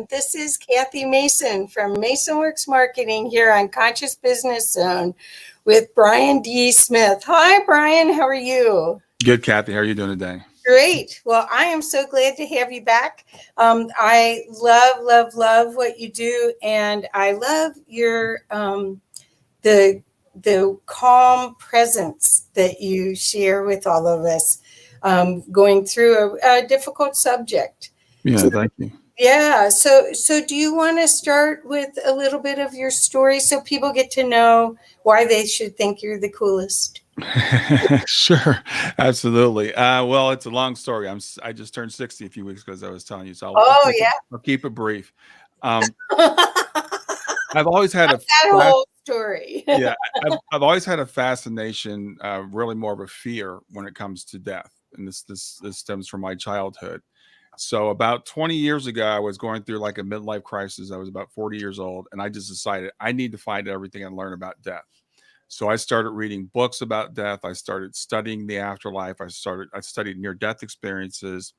everyone. This is Kathy Mason from MasonWorks Marketing here on Conscious Business Zone with Brian D. Smith. Hi, Brian. How are you? Good, Kathy. How are you doing today? Great. Well, I am so glad to have you back. I love what you do, and I love your the calm presence that you share with all of us, going through a difficult subject. Yeah, thank you. Yeah. So do you want to start with a little bit of your story so people get to know why they should think you're the coolest? Sure, absolutely. Well, it's a long story. I just turned 60 a few weeks ago, as I was telling you, so Oh, yeah. I'll keep it brief. Um, I've always had a That fas- whole story. yeah, I've always had a fascination, really more of a fear when it comes to death, and this stems from my childhood. So about 20 years ago, I was going through like a midlife crisis. I was about 40 years old, and I just decided I need to find everything and learn about death. So I started reading books about death. I started studying the afterlife. I studied near death experiences,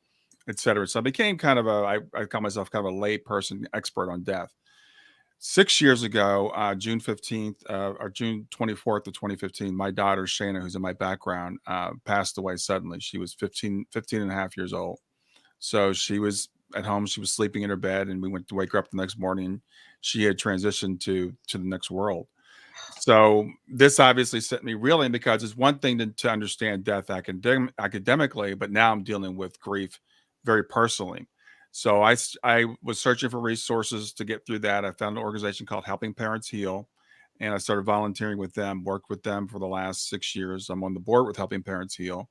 et cetera. So I became kind of I call myself kind of a lay person expert on death. 6 years ago, June 15th, or June 24th of 2015, my daughter, Shayna, who's in my background, passed away suddenly. She was 15 and a half years old. So she was at home. She was sleeping in her bed, and we went to wake her up the next morning. She had transitioned to the next world. So this obviously set me reeling, because it's one thing to understand death academically, but now I'm dealing with grief very personally. So I was searching for resources to get through that. I found an organization called Helping Parents Heal, and I started volunteering with them, worked with them for the last 6 years. I'm on the board with Helping Parents Heal.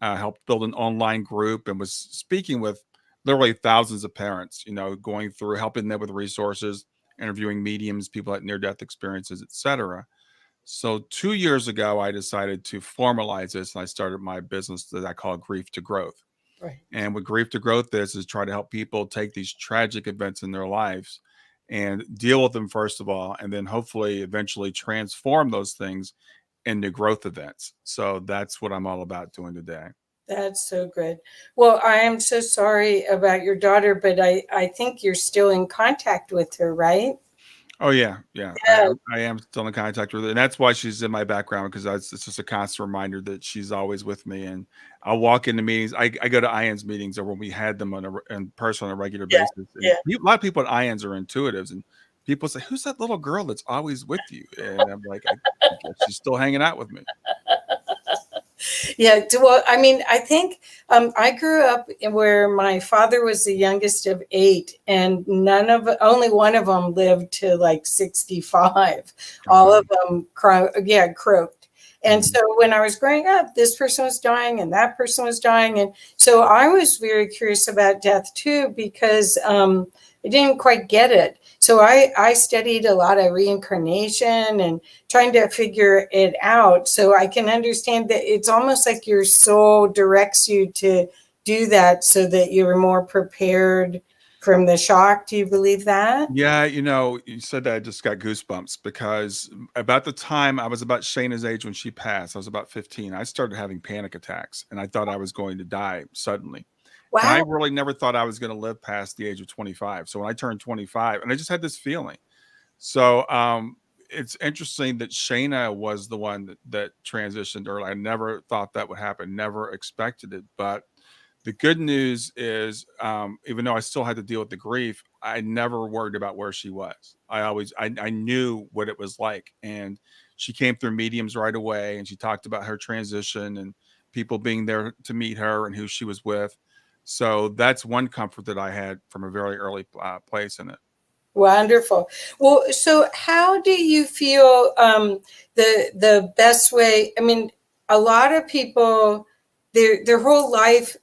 Helped build an online group, and was speaking with literally thousands of parents, going through helping them with resources, interviewing mediums, people at near death experiences, etc. So 2 years ago, I decided to formalize this, and I started my business that I call Grief to Growth. Right. And what Grief to Growth is try to help people take these tragic events in their lives and deal with them first of all, and then hopefully eventually transform those things into growth events. So that's what I'm all about doing today. That's so good. Well, I am so sorry about your daughter, but I think you're still in contact with her, right? Oh yeah, yeah. Yeah. I am still in contact with her, and that's why she's in my background, because it's just a constant reminder that she's always with me. And I'll walk into meetings. I go to IANS meetings, or when we had them in person on a regular Yeah. basis. And Yeah. a lot of people at IANS are intuitives, and people say, "Who's that little girl that's always with you?" And I'm like, I guess she's still hanging out with me. Yeah. Well, I mean, I think I grew up where my father was the youngest of eight, and only one of them lived to like 65. All Wow. of them, croaked. And so when I was growing up, this person was dying and that person was dying. And so I was very curious about death too, because I didn't quite get it. So I studied a lot of reincarnation and trying to figure it out, so I can understand that it's almost like your soul directs you to do that so that you're more prepared from the shock. Do you believe that? Yeah, you said that, I just got goosebumps, because about the time I was about Shayna's age when she passed, I was about 15. I started having panic attacks, and I thought I was going to die suddenly. And I Wow. really never thought I was going to live past the age of 25. So when I turned 25, and I just had this feeling. So it's interesting that Shayna was the one that transitioned early. I never thought that would happen, never expected it. But the good news is, even though I still had to deal with the grief, I never worried about where she was. I knew what it was like. And she came through mediums right away, and she talked about her transition and people being there to meet her and who she was with. So that's one comfort that I had from a very early place in it. Wonderful. Well, so how do you feel the best way? I mean, a lot of people, their whole life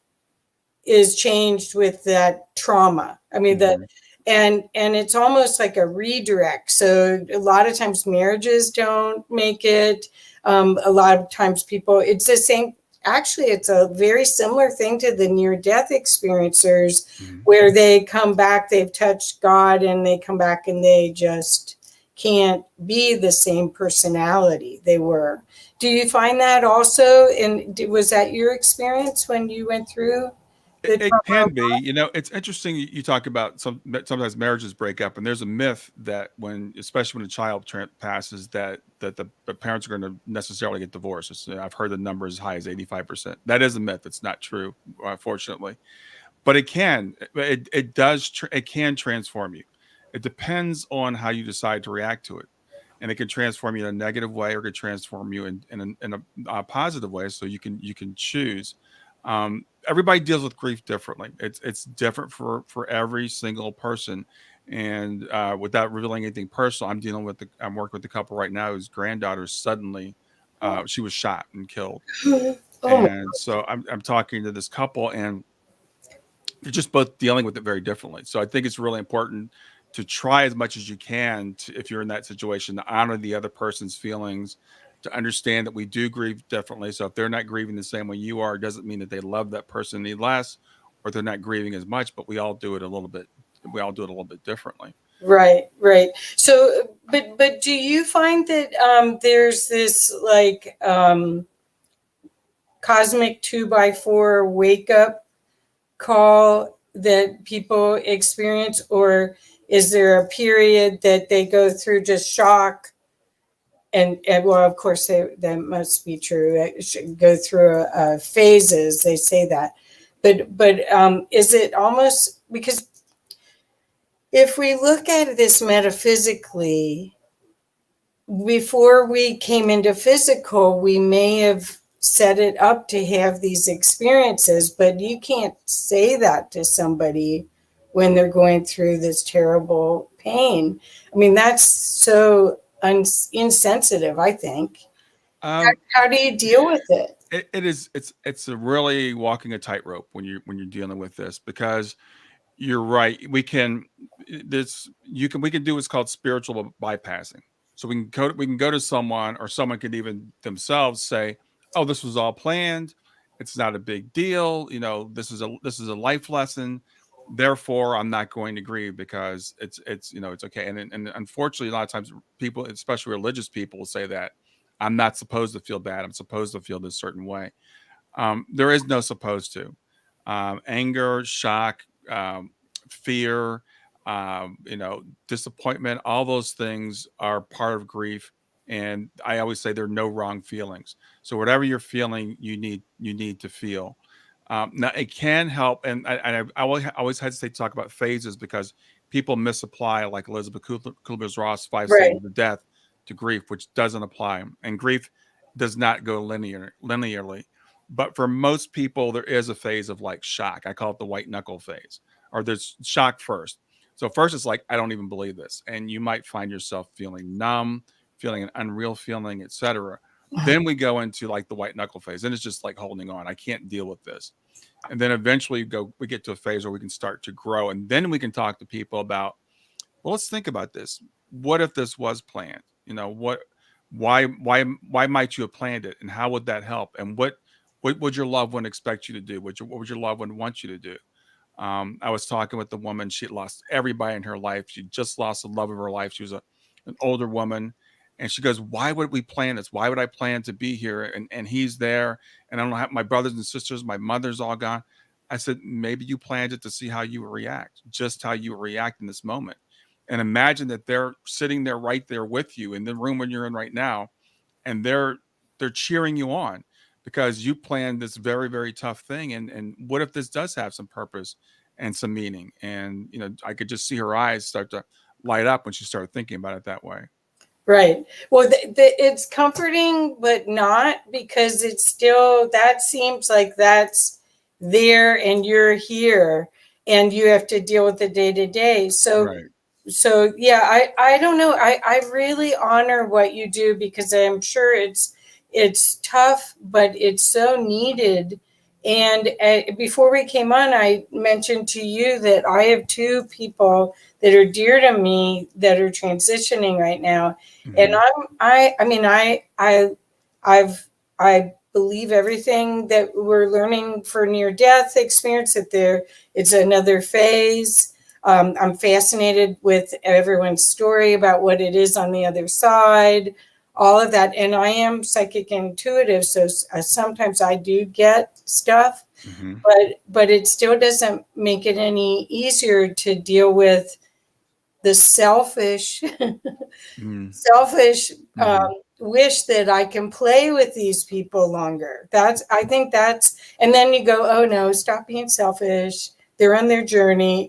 is changed with that trauma. I mean, Mhm. and it's almost like a redirect. So a lot of times marriages don't make it. A lot of times people, it's the same. Actually, it's a very similar thing to the near death experiencers, Mhm. where they come back, they've touched God, and they come back and they just can't be the same personality they were. Do you find that also? And was that your experience when you went through It, the it trauma. can be, it's interesting. You talk about sometimes marriages break up, and there's a myth that especially when a child passes, that the parents are going to necessarily get divorced. I've heard the number as high as 85%. That is a myth. It's not true, fortunately, but it does, it can transform you. It depends on how you decide to react to it, and it can transform you in a negative way, or it can transform you in a positive way. So you can choose. Everybody deals with grief differently. It's different for every single person. And without revealing anything personal, I'm working with a couple right now whose granddaughter suddenly, she was shot and killed. Oh my, And so I'm talking to this couple, and they're just both dealing with it very differently. So I think it's really important to try as much as you can to, if you're in that situation, to honor the other person's feelings, to understand that we do grieve differently. So if they're not grieving the same way you are, it doesn't mean that they love that person any less, or they're not grieving as much, but we all do it a little bit. We all do it a little bit differently. right, right. So, but do you find that there's this like cosmic 2x4 wake up call that people experience, or is there a period that they go through just shock? And well, of course, that must be true. It should go through phases. They say that, but is it almost because if we look at this metaphysically, before we came into physical, we may have set it up to have these experiences, but you can't say that to somebody when they're going through this terrible pain. I mean, that's so insensitive, I think. Um, How do you deal with it? it is, it's a really walking a tightrope when you're dealing with this, because you're right. We can do what's called spiritual bypassing. So we can go to someone, or someone could even themselves say, "Oh, this was all planned. It's not a big deal. This is a life lesson. Therefore, I'm not going to grieve because it's okay." And unfortunately, a lot of times people, especially religious people, will say that I'm not supposed to feel bad. I'm supposed to feel this certain way. There is no supposed to. Anger, shock, fear, disappointment, all those things are part of grief. And I always say there are no wrong feelings. So whatever you're feeling, you need to feel. Now it can help, and I always hesitate to talk about phases, because people misapply, like Elizabeth Kubler-Ross, five Right, stages of death to grief, which doesn't apply. And grief does not go linearly. But for most people, there is a phase of like shock. I call it the white knuckle phase, or there's shock first. So first it's like, I don't even believe this. And you might find yourself feeling numb, feeling an unreal feeling, etc. Then we go into like the white knuckle phase. And it's just like holding on. I can't deal with this. And then eventually we get to a phase where we can start to grow. And then we can talk to people about, well, let's think about this. What if this was planned? Why might you have planned it? And how would that help? And what would your loved one expect you to do? What would your loved one want you to do? I was talking with the woman. She had lost everybody in her life. She just lost the love of her life. She was an older woman. And she goes, "Why would we plan this? Why would I plan to be here? And he's there. And I don't have my brothers and sisters. My mother's all gone." I said, "Maybe you planned it to see how you would react, just how you would react in this moment. And imagine that they're sitting there right there with you in the room when you're in right now, and they're cheering you on because you planned this very, very tough thing. And what if this does have some purpose and some meaning?" And I could just see her eyes start to light up when she started thinking about it that way. right. Well, it's comforting, but not, because it's still, that seems like that's there and you're here and you have to deal with the day to day. Right. So yeah, I don't know. I really honor what you do, because I'm sure it's tough, but it's so needed. And before we came on, I mentioned to you that I have two people that are dear to me that are transitioning right now, and Hmm. I mean I've I believe everything that we're learning for near death experience, that it's another phase. I'm fascinated with everyone's story about what it is on the other side, all of that. And I am psychic and intuitive, so sometimes I do get stuff. Hmm. But it still doesn't make it any easier to deal with the selfish Hmm. selfish Hmm. wish that I can play with these people longer. I think that's, and then you go, oh no, stop being selfish. They're on their journey.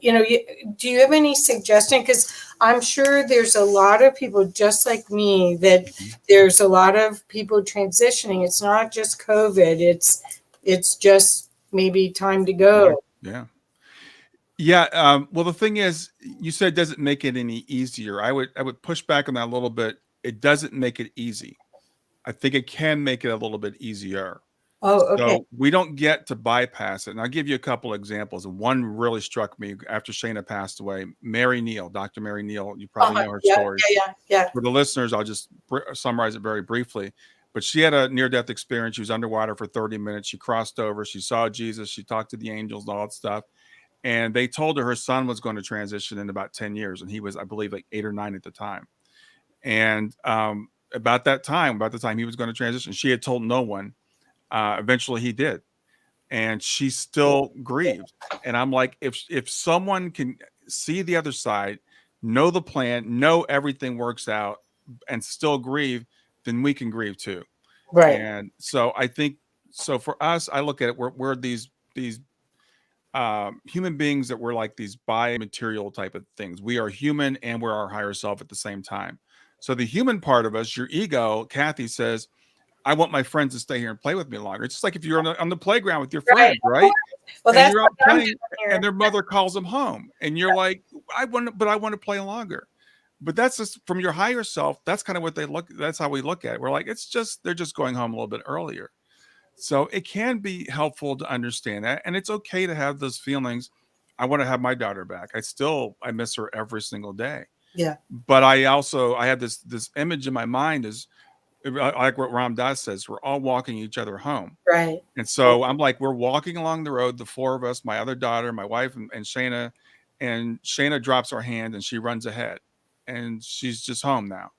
Do you have any suggestion? Because I'm sure there's a lot of people just like me that there's a lot of people transitioning. It's not just COVID. It's just maybe time to Yeah. go. Yeah. Yeah. Well, the thing is, you said doesn't make it any easier. I would push back on that a little bit. It doesn't make it easy. I think it can make it a little bit easier. Oh, okay. So we don't get to bypass it. And I'll give you a couple examples. And one really struck me after Shayna passed away. Mary Neal, Dr. Mary Neal, you probably know her Yeah, story. yeah. For the listeners, I'll just summarize it very briefly. But she had a near death experience. She was underwater for 30 minutes. She crossed over. She saw Jesus. She talked to the angels and all that stuff. And they told her son was going to transition in about 10 years. And he was, I believe, like 8 or 9 at the time. And about the time he was going to transition, she had told no one. Eventually he did. And she still grieved. And I'm like, if someone can see the other side, know the plan, know everything works out, and still grieve, then we can grieve too. Right. And so I think so for us, I look at it, we're these human beings that we're like these biomaterial type of things. We are human and we're our higher self at the same time. So the human part of us, your ego, Kathy says, I want my friends to stay here and play with me longer. It's just like if you're on the playground with your Right. friends, Of right? course. Well, And that's you're what out I'm doing playing, and here. their mother calls them home, and you're like, I want to play longer. But that's just from your higher self. That's kind of what they look. That's how we look at it. We're like, it's just they're just going home a little bit earlier. So it can be helpful to understand that, and it's okay to have those feelings. I want to have my daughter back. I miss her every single day. Yeah. But I had this image in my mind is like what Ram Dass says, we're all walking each other home. Right. And so I'm like, we're walking along the road, the four of us, my other daughter, my wife, and Shayna. And Shayna drops her hand and she runs ahead. And she's just home now.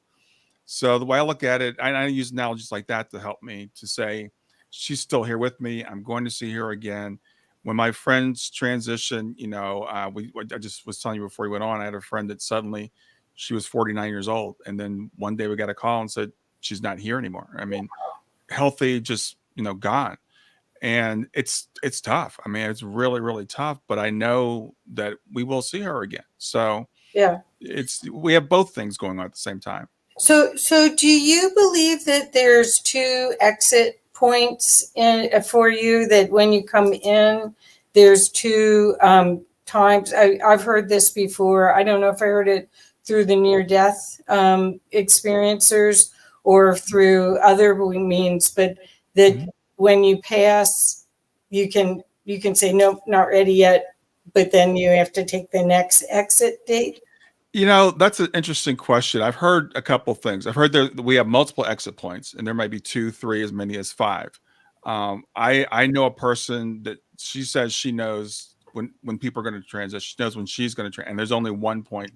So the way I look at it, I use analogies like that to help me to say, she's still here with me. I'm going to see her again. When my friends transition, I just was telling you before we went on, I had a friend that suddenly she was 49 years old. And then one day we got a call and said, she's not here anymore. I mean, healthy, just, gone. And it's tough. I mean, it's really, really tough, but I know that we will see her again. So Yeah. we have both things going on at the same time. So do you believe that there's two exit points for you, that when you come in, there's two times? I've heard this before. I don't know if I heard it through the near death experiencers or through other means, but that Mhm. when you pass, you can say nope, not ready yet, but then you have to take the next exit date. That's an interesting question. I've heard a couple things. I've heard that we have multiple exit points, and there might be two, three, as many as five. I know a person that she says she knows when people are going to transition. She knows when she's going to and there's only one point.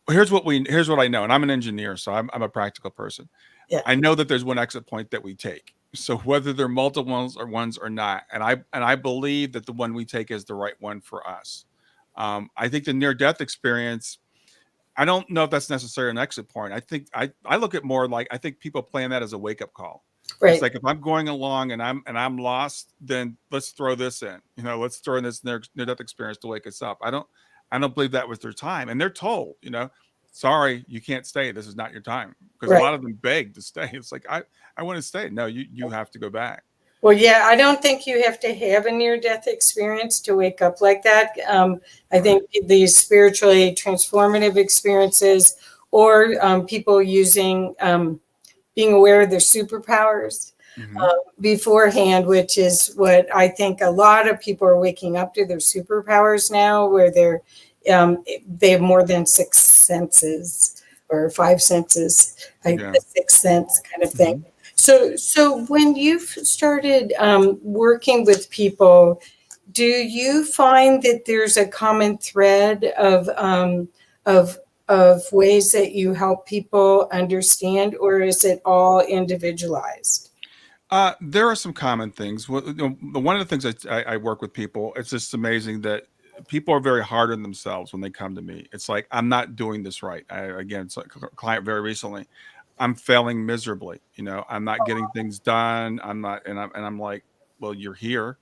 Here's what I know, and I'm an engineer, so I'm a practical person. Yeah. I know that there's one exit point that we take. So whether they're multiple ones or not, and I believe that the one we take is the right one for us. I think the near death experience, I don't know if that's necessarily an exit point. I look at more like I think people plan that as a wake up call. It's Right. like if I'm going along and I'm lost, then let's throw this in. Let's throw in this near death experience to wake us up. I don't believe that was their time, and they're told, sorry, you can't stay. This is not your time, because a Right. lot of them beg to stay. It's like I want to stay. No, you have to go back. Well, yeah, I don't think you have to have a near death experience to wake up like that. I Right. think these spiritually transformative experiences, or people using being aware of their superpowers Hmm. beforehand, which is what I think a lot of people are waking up to their superpowers now, where they have more than six senses or five senses, like Yeah. the sixth sense kind of thing. Hmm. So when you've started working with people, do you find that there's a common thread of of ways that you help people understand, or is it all individualized? There are some common things. One of the things I work with people, it's just amazing that people are very hard on themselves when they come to me. It's like, I'm not doing this right. Again, it's like a client very recently. I'm failing miserably. I'm not getting things done. I'm like, well, you're here.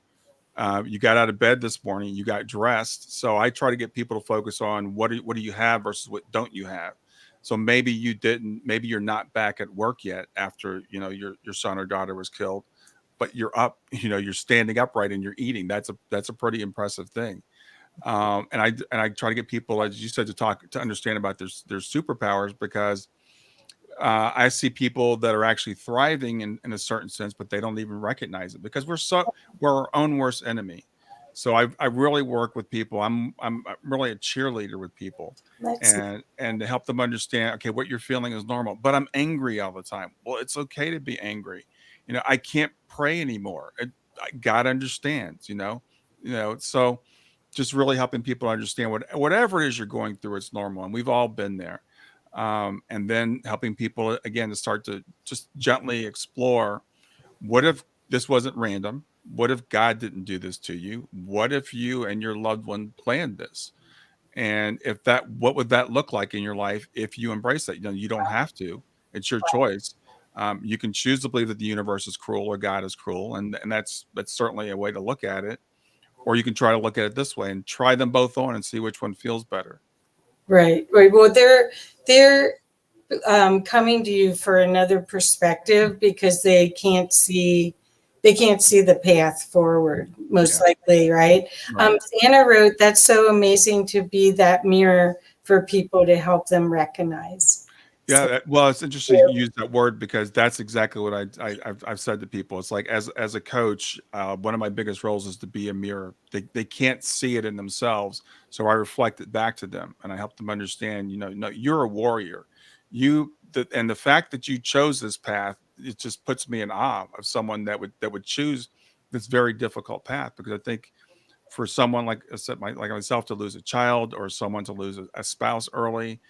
You got out of bed this morning, you got dressed. So I try to get people to focus on what do you have versus what don't you have. So maybe you didn't, maybe you're not back at work yet after your son or daughter was killed, but you're up, you're standing upright and you're eating. That's a pretty impressive thing. And I try to get people, as you said, to understand about their superpowers, because I see people that are actually thriving in a certain sense, but they don't even recognize it, because we're our own worst enemy. So I really work with people. I'm really a cheerleader with people, Let's see. and to help them understand, okay, what you're feeling is normal, but I'm angry all the time. Well, it's okay to be angry. I can't pray anymore. God understands. So just really helping people understand whatever it is you're going through, it's normal, and we've all been there. And then helping people again to start to just gently explore, what if this wasn't random? What if God didn't do this to you? What if you and your loved one planned this? And if that, what would that look like in your life if you embrace that? You don't have to. It's your choice. You can choose to believe that the universe is cruel or God is cruel, and that's certainly a way to look at it. Or you can try to look at it this way and try them both on and see which one feels better. Right, right. Well, they're coming to you for another perspective because they can't see the path forward, most Yeah, likely, right? right. Anna wrote, "That's so amazing to be that mirror for people to help them recognize." Yeah, So, well, it's interesting you use that word, because that's exactly what I've said to people. It's like, as a coach, one of my biggest roles is to be a mirror. They can't see it in themselves, so I reflect it back to them, and I help them understand. No, you're a warrior. And the fact that you chose this path, it just puts me in awe of someone that would choose this very difficult path, because I think for someone like I said, like myself, to lose a child, or someone to lose a spouse early,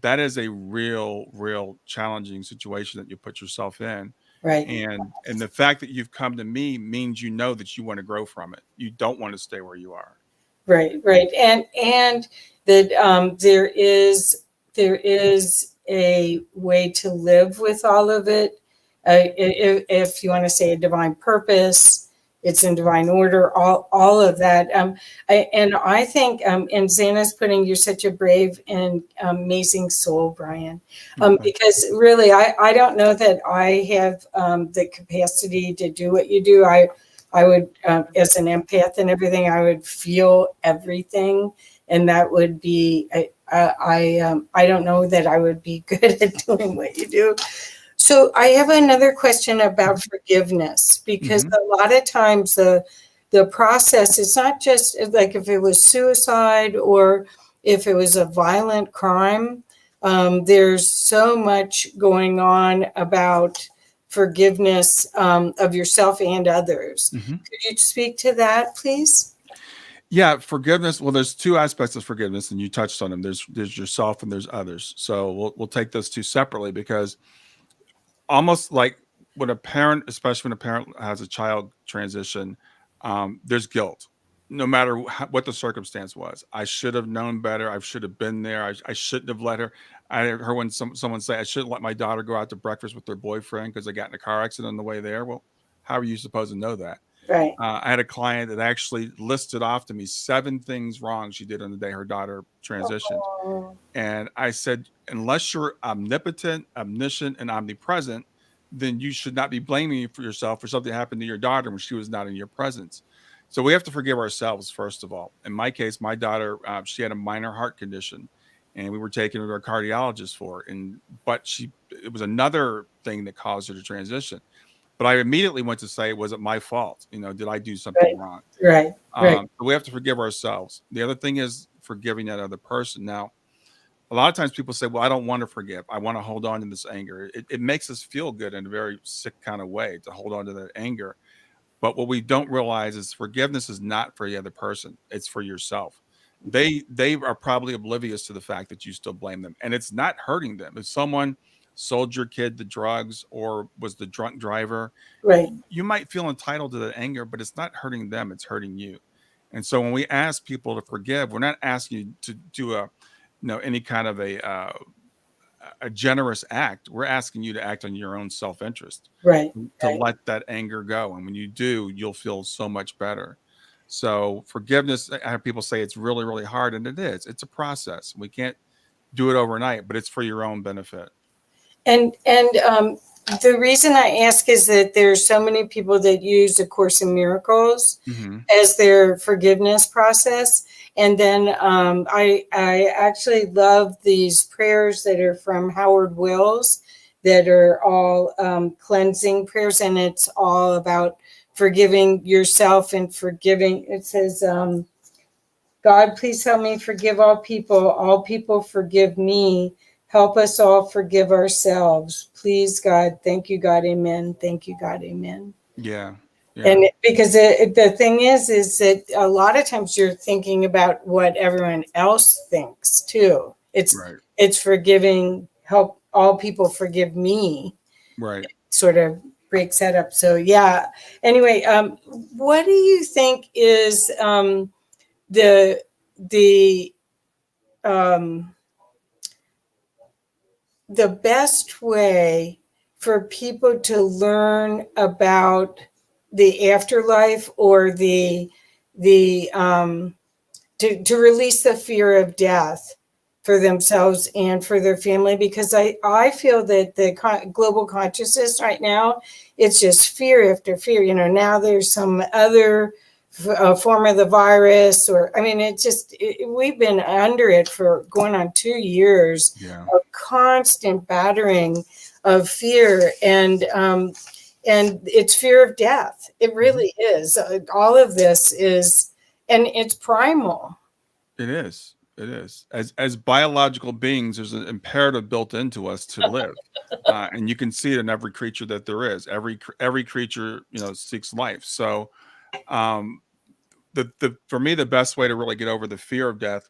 that is a real challenging situation that you put yourself in. right. And the fact that you've come to me means that you want to grow from it. You don't want to stay where you are. Right, right, and that there is a way to live with all of it. If you want to say a divine purpose, it's in divine order. All of that. And I think, and Xana's putting, you're such a brave and amazing soul, Brian. Thank Because really, I don't know that I have the capacity to do what you do. I would, as an empath and everything, I would feel everything, and that would be. I don't know that I would be good at doing what you do. So I have another question about forgiveness, because you. a lot of times the process is not just like if it was suicide or if it was a violent crime. There's so much going on about forgiveness of yourself and others. Hmm. Could you speak to that, please? Yeah, forgiveness. Well, there's two aspects of forgiveness, and you touched on them. There's yourself and there's others. So we'll take those two separately, because almost like when a parent, especially when a parent has a child transition, there's guilt, no matter what the circumstance was. I should have known better. I should have been there. I shouldn't have let her. I heard when someone say, I shouldn't let my daughter go out to breakfast with their boyfriend because they got in a car accident on the way there. Well, how are you supposed to know that? Right. I had a client that actually listed off to me 7 things wrong she did on the day her daughter transitioned. Oh, And I said, unless you're omnipotent, omniscient, and omnipresent, then you should not be blaming you for yourself for something that happened to your daughter when she was not in your presence. So we have to forgive ourselves, first of all. In my case, my daughter, she had a minor heart condition, and we were taking her to a cardiologist for it. It was another thing that caused her to transition. But I immediately went to say, was it my fault? Did I do something right, wrong? right, right, So we have to forgive ourselves. The other thing is forgiving that other person. Now, a lot of times people say, well, I don't want to forgive. I want to hold on to this anger. It makes us feel good in a very sick kind of way to hold on to that anger. But what we don't realize is forgiveness is not for the other person. It's for yourself. They are probably oblivious to the fact that you still blame them, and it's not hurting them. If someone sold your kid to drugs or was the drunk driver, Right. you might feel entitled to that anger, but it's not hurting them, it's hurting you. And so when we ask people to forgive, we're not asking you to do any kind of a generous act. We're asking you to act on your own self-interest, Right. to Right. let that anger go. And when you do, you'll feel so much better. So forgiveness, I have people say it's really, really hard, and it is. It's a process. We can't do it overnight, but it's for your own benefit. And the reason I ask is that there's so many people that use A Course in Miracles Hmm. as their forgiveness process. And then I actually love these prayers that are from Howard Wills that are all cleansing prayers, and it's all about forgiving yourself and forgiving. It says, God, please help me forgive all people. All people forgive me. Help us all forgive ourselves. Please, God. Thank you, God. Amen. Thank you, God. Amen. Yeah. Yeah. And because the thing is that a lot of times you're thinking about what everyone else thinks too. Right. It's forgiving, help all people forgive me, Right. sort of breaks that up. So yeah. Anyway, what do you think is the the um, the best way for people to learn about the afterlife, or the to release the fear of death for themselves and for their family? Because I feel that the global consciousness right now, it's just fear after fear. Now there's some other form of the virus, or I mean, we've been under it for going on 2 years Yeah. of constant battering of fear, and it's fear of death. It Hmm. really is. All of this is, and it's primal. It is. It is. As biological beings, there's an imperative built into us to live, and you can see it in every creature that there is. Every creature, seeks life. So, um, the for me, the best way to really get over the fear of death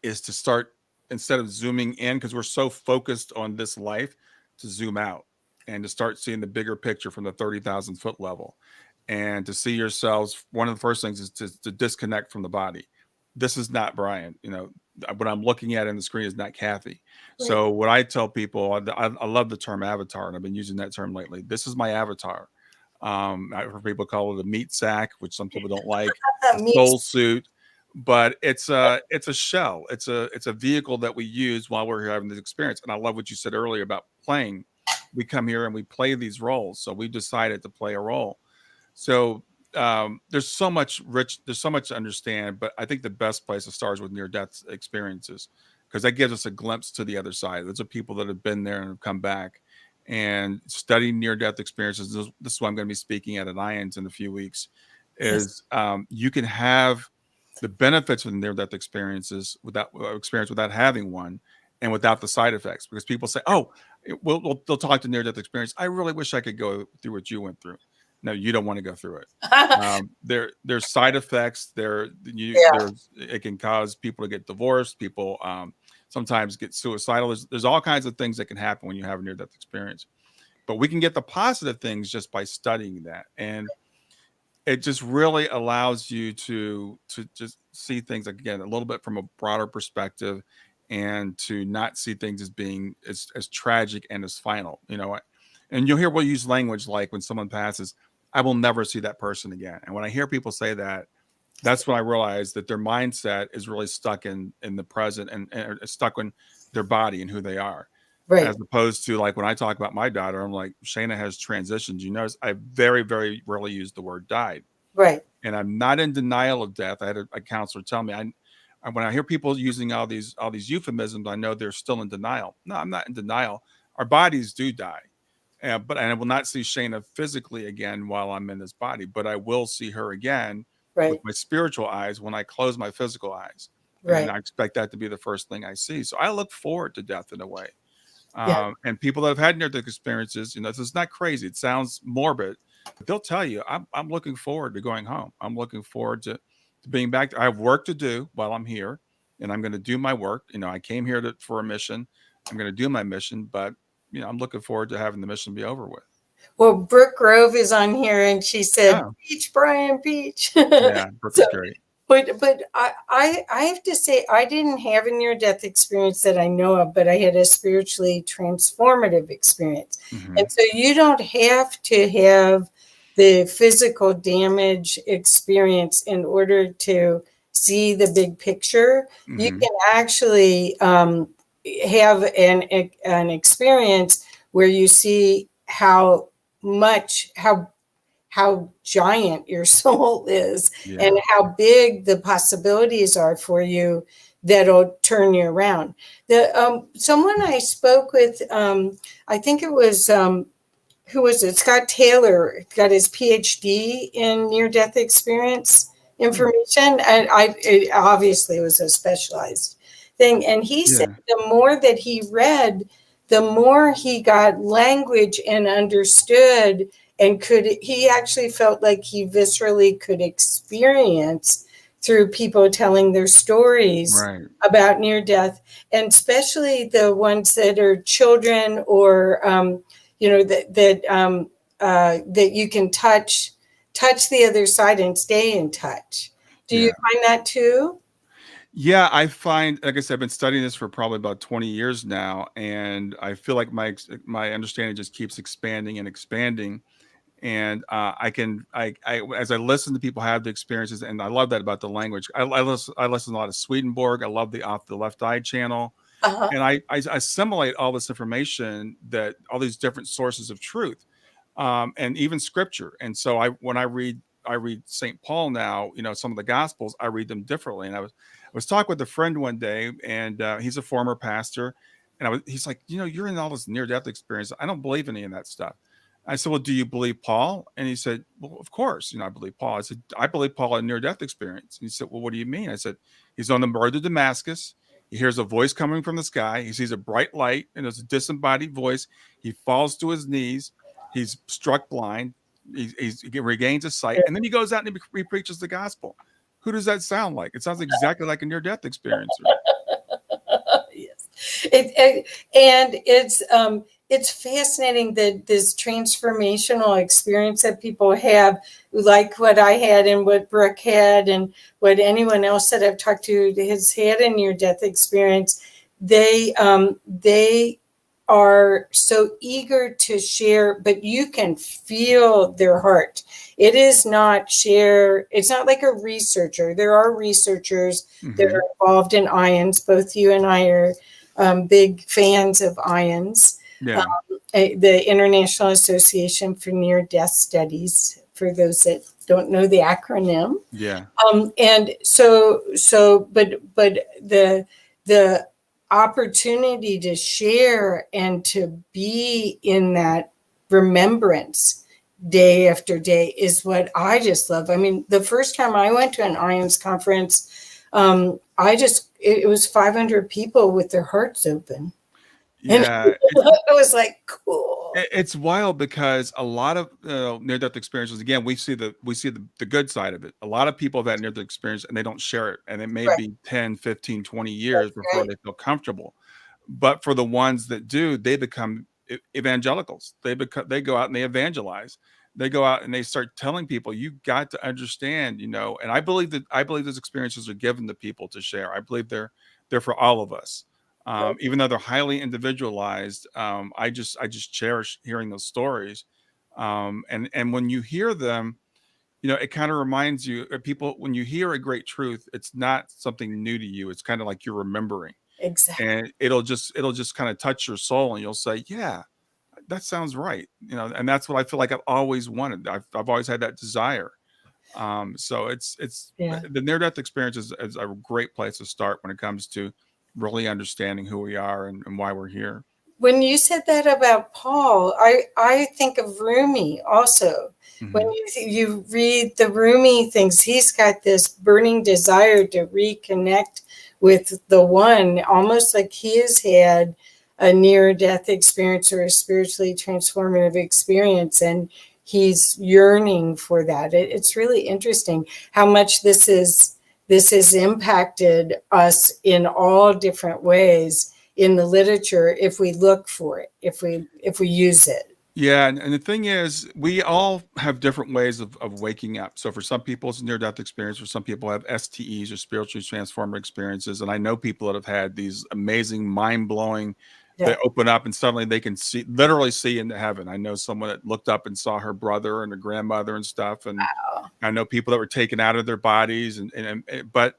is to start, instead of zooming in, because we're so focused on this life, to zoom out and to start seeing the bigger picture from the 30,000 foot level, and to see yourselves. One of the first things is to disconnect from the body. This is not Brian. What I'm looking at in the screen is not Kathy. Right. So what I tell people, I love the term avatar, and I've been using that term lately. This is my avatar. I've heard people call it a meat sack, which some people don't like, a Me. soul suit, but it's a shell. It's a vehicle that we use while we're here having this experience. And I love what you said earlier about playing. We come here and we play these roles. So we decided to play a role. So there's so much to understand, but I think the best place to start is with near death experiences, because that gives us a glimpse to the other side. Those are people that have been there and have come back and studying near death experiences. This is why I'm going to be speaking at an IONS in a few weeks. Yes. Is you can have the benefits of near death experience without having one, and without the side effects. Because people say, "Oh, they'll talk to near death experience. I really wish I could go through what you went through." No, you don't want to go through it. There's side effects. Yeah. It can cause people to get divorced. People sometimes get suicidal. There's all kinds of things that can happen when you have a near death experience. But we can get the positive things just by studying that, and it just really allows you to just see things, like, again, a little bit from a broader perspective, and to not see things as being as tragic and as final. And you'll hear we'll use language like, when someone passes, I will never see that person again. And when I hear people say that, that's when I realize that their mindset is really stuck in the present, and stuck in their body and who they are. Right. As opposed to, like, when I talk about my daughter, I'm like, Shayna has transitions. You notice I very, very rarely use the word died. Right. And I'm not in denial of death. I had a counselor tell me, when I hear people using all these euphemisms, I know they're still in denial. No, I'm not in denial. Our bodies do die, but I will not see Shayna physically again while I'm in this body, but I will see her again with Right. my spiritual eyes when I close my physical eyes, and Right. I expect that to be the first thing I see. So I look forward to death in a way. Yeah. And people that have had near-death experiences, this is not crazy. It sounds morbid, but they'll tell you, I'm looking forward to going home. I'm looking forward to being back. I have work to do while I'm here, and I'm going to do my work. I came here for a mission. I'm going to do my mission, but I'm looking forward to having the mission be over with. Well, Brooke Grove is on here, and she said, Oh, "Peach, Brian, Peach." yeah, Brooke So, is great. but I have to say, I didn't have a near death experience that I know of, but I had a spiritually transformative experience. Hmm. And so you don't have to have the physical damage experience in order to see the big picture. You Hmm. can actually have an experience where you see how giant your soul is and Yeah. how big the possibilities are for you that'll turn you around. The someone I spoke with, I think it was who was it? Scott Taylor got his PhD in near death experience Hmm. information, and it obviously was a specialized thing. And he said Yeah. the more that he read, the more he got language and understood, and he actually felt like he viscerally could experience through people telling their stories Right. about near death, and especially the ones that are children or that you can touch the other side and stay in touch. Do you Yeah. find that too? Yeah, I find, like I said, I've been studying this for probably about 20 years now, and I feel like my understanding just keeps expanding and expanding. And as I listen to people have the experiences, and I love that about the language. I listen a lot of Swedenborg. I love the Off the Left Eye channel, Uh-huh. and I assimilate all this information, that all these different sources of truth, and even scripture. And so when I read St. Paul now, some of the Gospels, I read them differently. And I was talking with a friend one day, and he's a former pastor, and he's like, you're in all this near death experience. I don't believe any of that stuff. I said, well, do you believe Paul? And he said, well, of course, I believe Paul. I said, I believe Paul had near death experience. And he said, well, what do you mean? I said, he's on the road to Damascus. He hears a voice coming from the sky. He sees a bright light, and it's a disembodied voice. He falls to his knees. He's struck blind. He regains his sight, and then he goes out and he preaches the gospel. Who does that sound like? It sounds exactly like a near-death experiencer. Yes. And it's fascinating that this transformational experience that people have, like what I had and what Brooke had and what anyone else that I've talked to has had a near death experience. They are so eager to share, but you can feel their heart. It is not share. It's not like a researcher. There are researchers that Hmm. are involved in ions. Both you and I are big fans of ions. Yeah, The International Association for Near Death Studies, for those that don't know the acronym. yeah, And but the opportunity to share and to be in that remembrance day after day is what I just love. I mean, the first time I went to an IONS conference, it was 500 people with their hearts open. And yeah. it was like, cool. It's wild because a lot of near-death experiences. Again, we see the good side of it. A lot of people have had near-death experience and they don't share it, and it may Right. be 10, 15, 20 That's years before right. they feel comfortable. But for the ones that do, they become evangelicals. They go out and they evangelize. They go out and they start telling people, you got to understand, And I believe those experiences are given to people to share. I believe they're for all of us. Right. Even though they're highly individualized, I just cherish hearing those stories. And when you hear them, it kind of reminds you, people, when you hear a great truth, it's not something new to you. It's kind of like you're remembering, Exactly. and it'll just kind of touch your soul, and you'll say, yeah, that sounds right. And that's what I feel like I've always wanted. I've always had that desire. So it's Yeah. the near death experience is a great place to start when it comes to really understanding who we are and why we're here. When you said that about Paul, I think of Rumi also. When Hmm. you read the Rumi things, he's got this burning desire to reconnect with the one, almost like he has had a near death experience or a spiritually transformative experience, and he's yearning for that. It's really interesting how much this has impacted us in all different ways, in the literature if we look for it, if we use it. Yeah, and the thing is, we all have different ways of waking up. So for some people, it's a near-death experience. For some people, have STEs or spiritually transformative experiences. And I know people that have had these amazing, mind-blowing. They Yeah. open up and suddenly they can see, literally see into heaven. I know someone that looked up and saw her brother and her grandmother and stuff. And I know people that were taken out of their bodies. But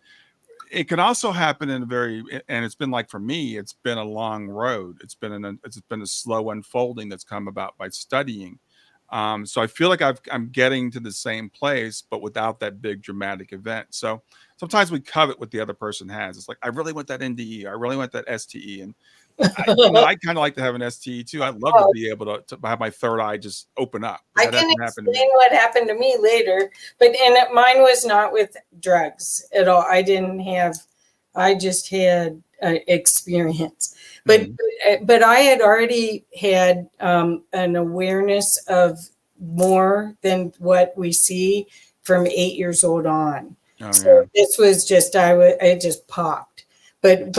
it can also happen in a very, and it's been like, for me, it's been a long road. It's been a slow unfolding that's come about by studying. So I feel like I'm getting to the same place, but without that big dramatic event. So sometimes we covet what the other person has. It's like, I really want that NDE. I really want that STE. And I kind of like to have an STE too. I'd love to Oh, be able to have my third eye just open up, but I that can hasn't happened to explain me. what happened to me later, mine was not with drugs at all. I didn't have, I just had experience, but Mhm. but I had already had an awareness of more than what we see from 8 years old on. Oh So yeah. this was just it just popped. But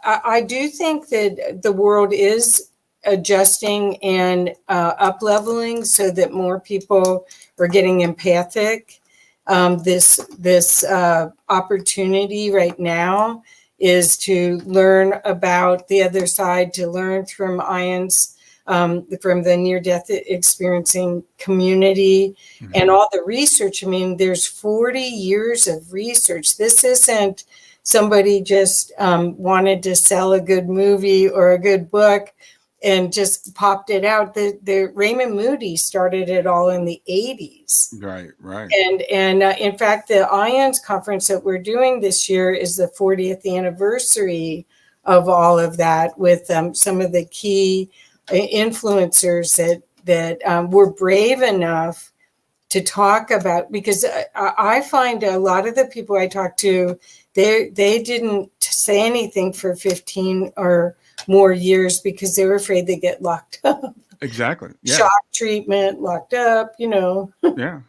I do think that the world is adjusting and up leveling so that more people are getting empathic. This opportunity right now is to learn about the other side, to learn from IONS, from the near death experiencing community, and Mhm. all the research. I mean, there's 40 years of research. This isn't somebody just wanted to sell a good movie or a good book and just popped it out. The Raymond Moody started it all in the 80s. Right, right. And in fact, the IONS conference that we're doing this year is the 40th anniversary of all of that, with some of the key influencers that were brave enough to talk about, because I find a lot of the people I talk to, they didn't say anything for 15 or more years because they were afraid they get locked up. Exactly. Yeah. Shock treatment, locked up, Yeah.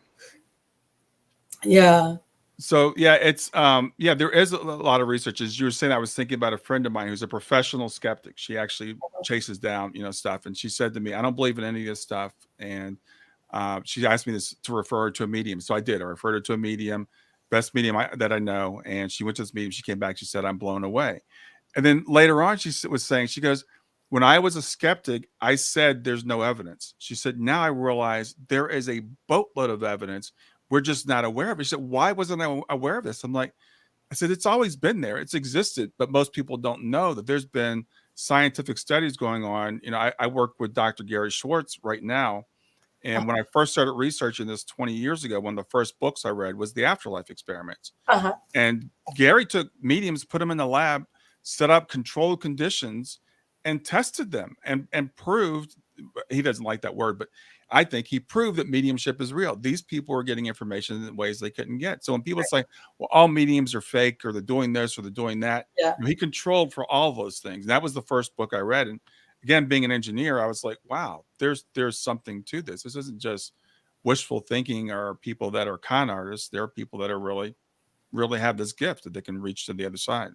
Yeah. So yeah, it's yeah, there is a lot of research. As you were saying, I was thinking about a friend of mine who's a professional skeptic. She actually chases down, stuff. And she said to me, I don't believe in any of this stuff. And she asked me this to refer her to a medium. So I did. I referred her to a medium, best medium that I know. And she went to this medium. She came back. She said, I'm blown away. And then later on, was saying, she goes, when I was a skeptic, I said there's no evidence. She said, now I realize there is a boatload of evidence. We're just not aware of it. She said, why wasn't I aware of this? I said, it's always been there. It's existed, but most people don't know that there's been scientific studies going on. I work with Dr. Gary Schwartz right now. And when I first started researching this 20 years ago, one of the first books I read was The Afterlife Experiments. Uh-huh. And Gary took mediums, put them in the lab, set up controlled conditions, and tested them and proved, he doesn't like that word, but I think he proved that mediumship is real. These people are getting information in ways they couldn't get. So when people say, well, all mediums are fake, or they're doing this or they're doing that, Yeah. he controlled for all those things. And that was the first book I read. And again, being an engineer, I was like, wow, there's something to this. This isn't just wishful thinking or people that are con artists. There are people that are really have this gift that they can reach to the other side.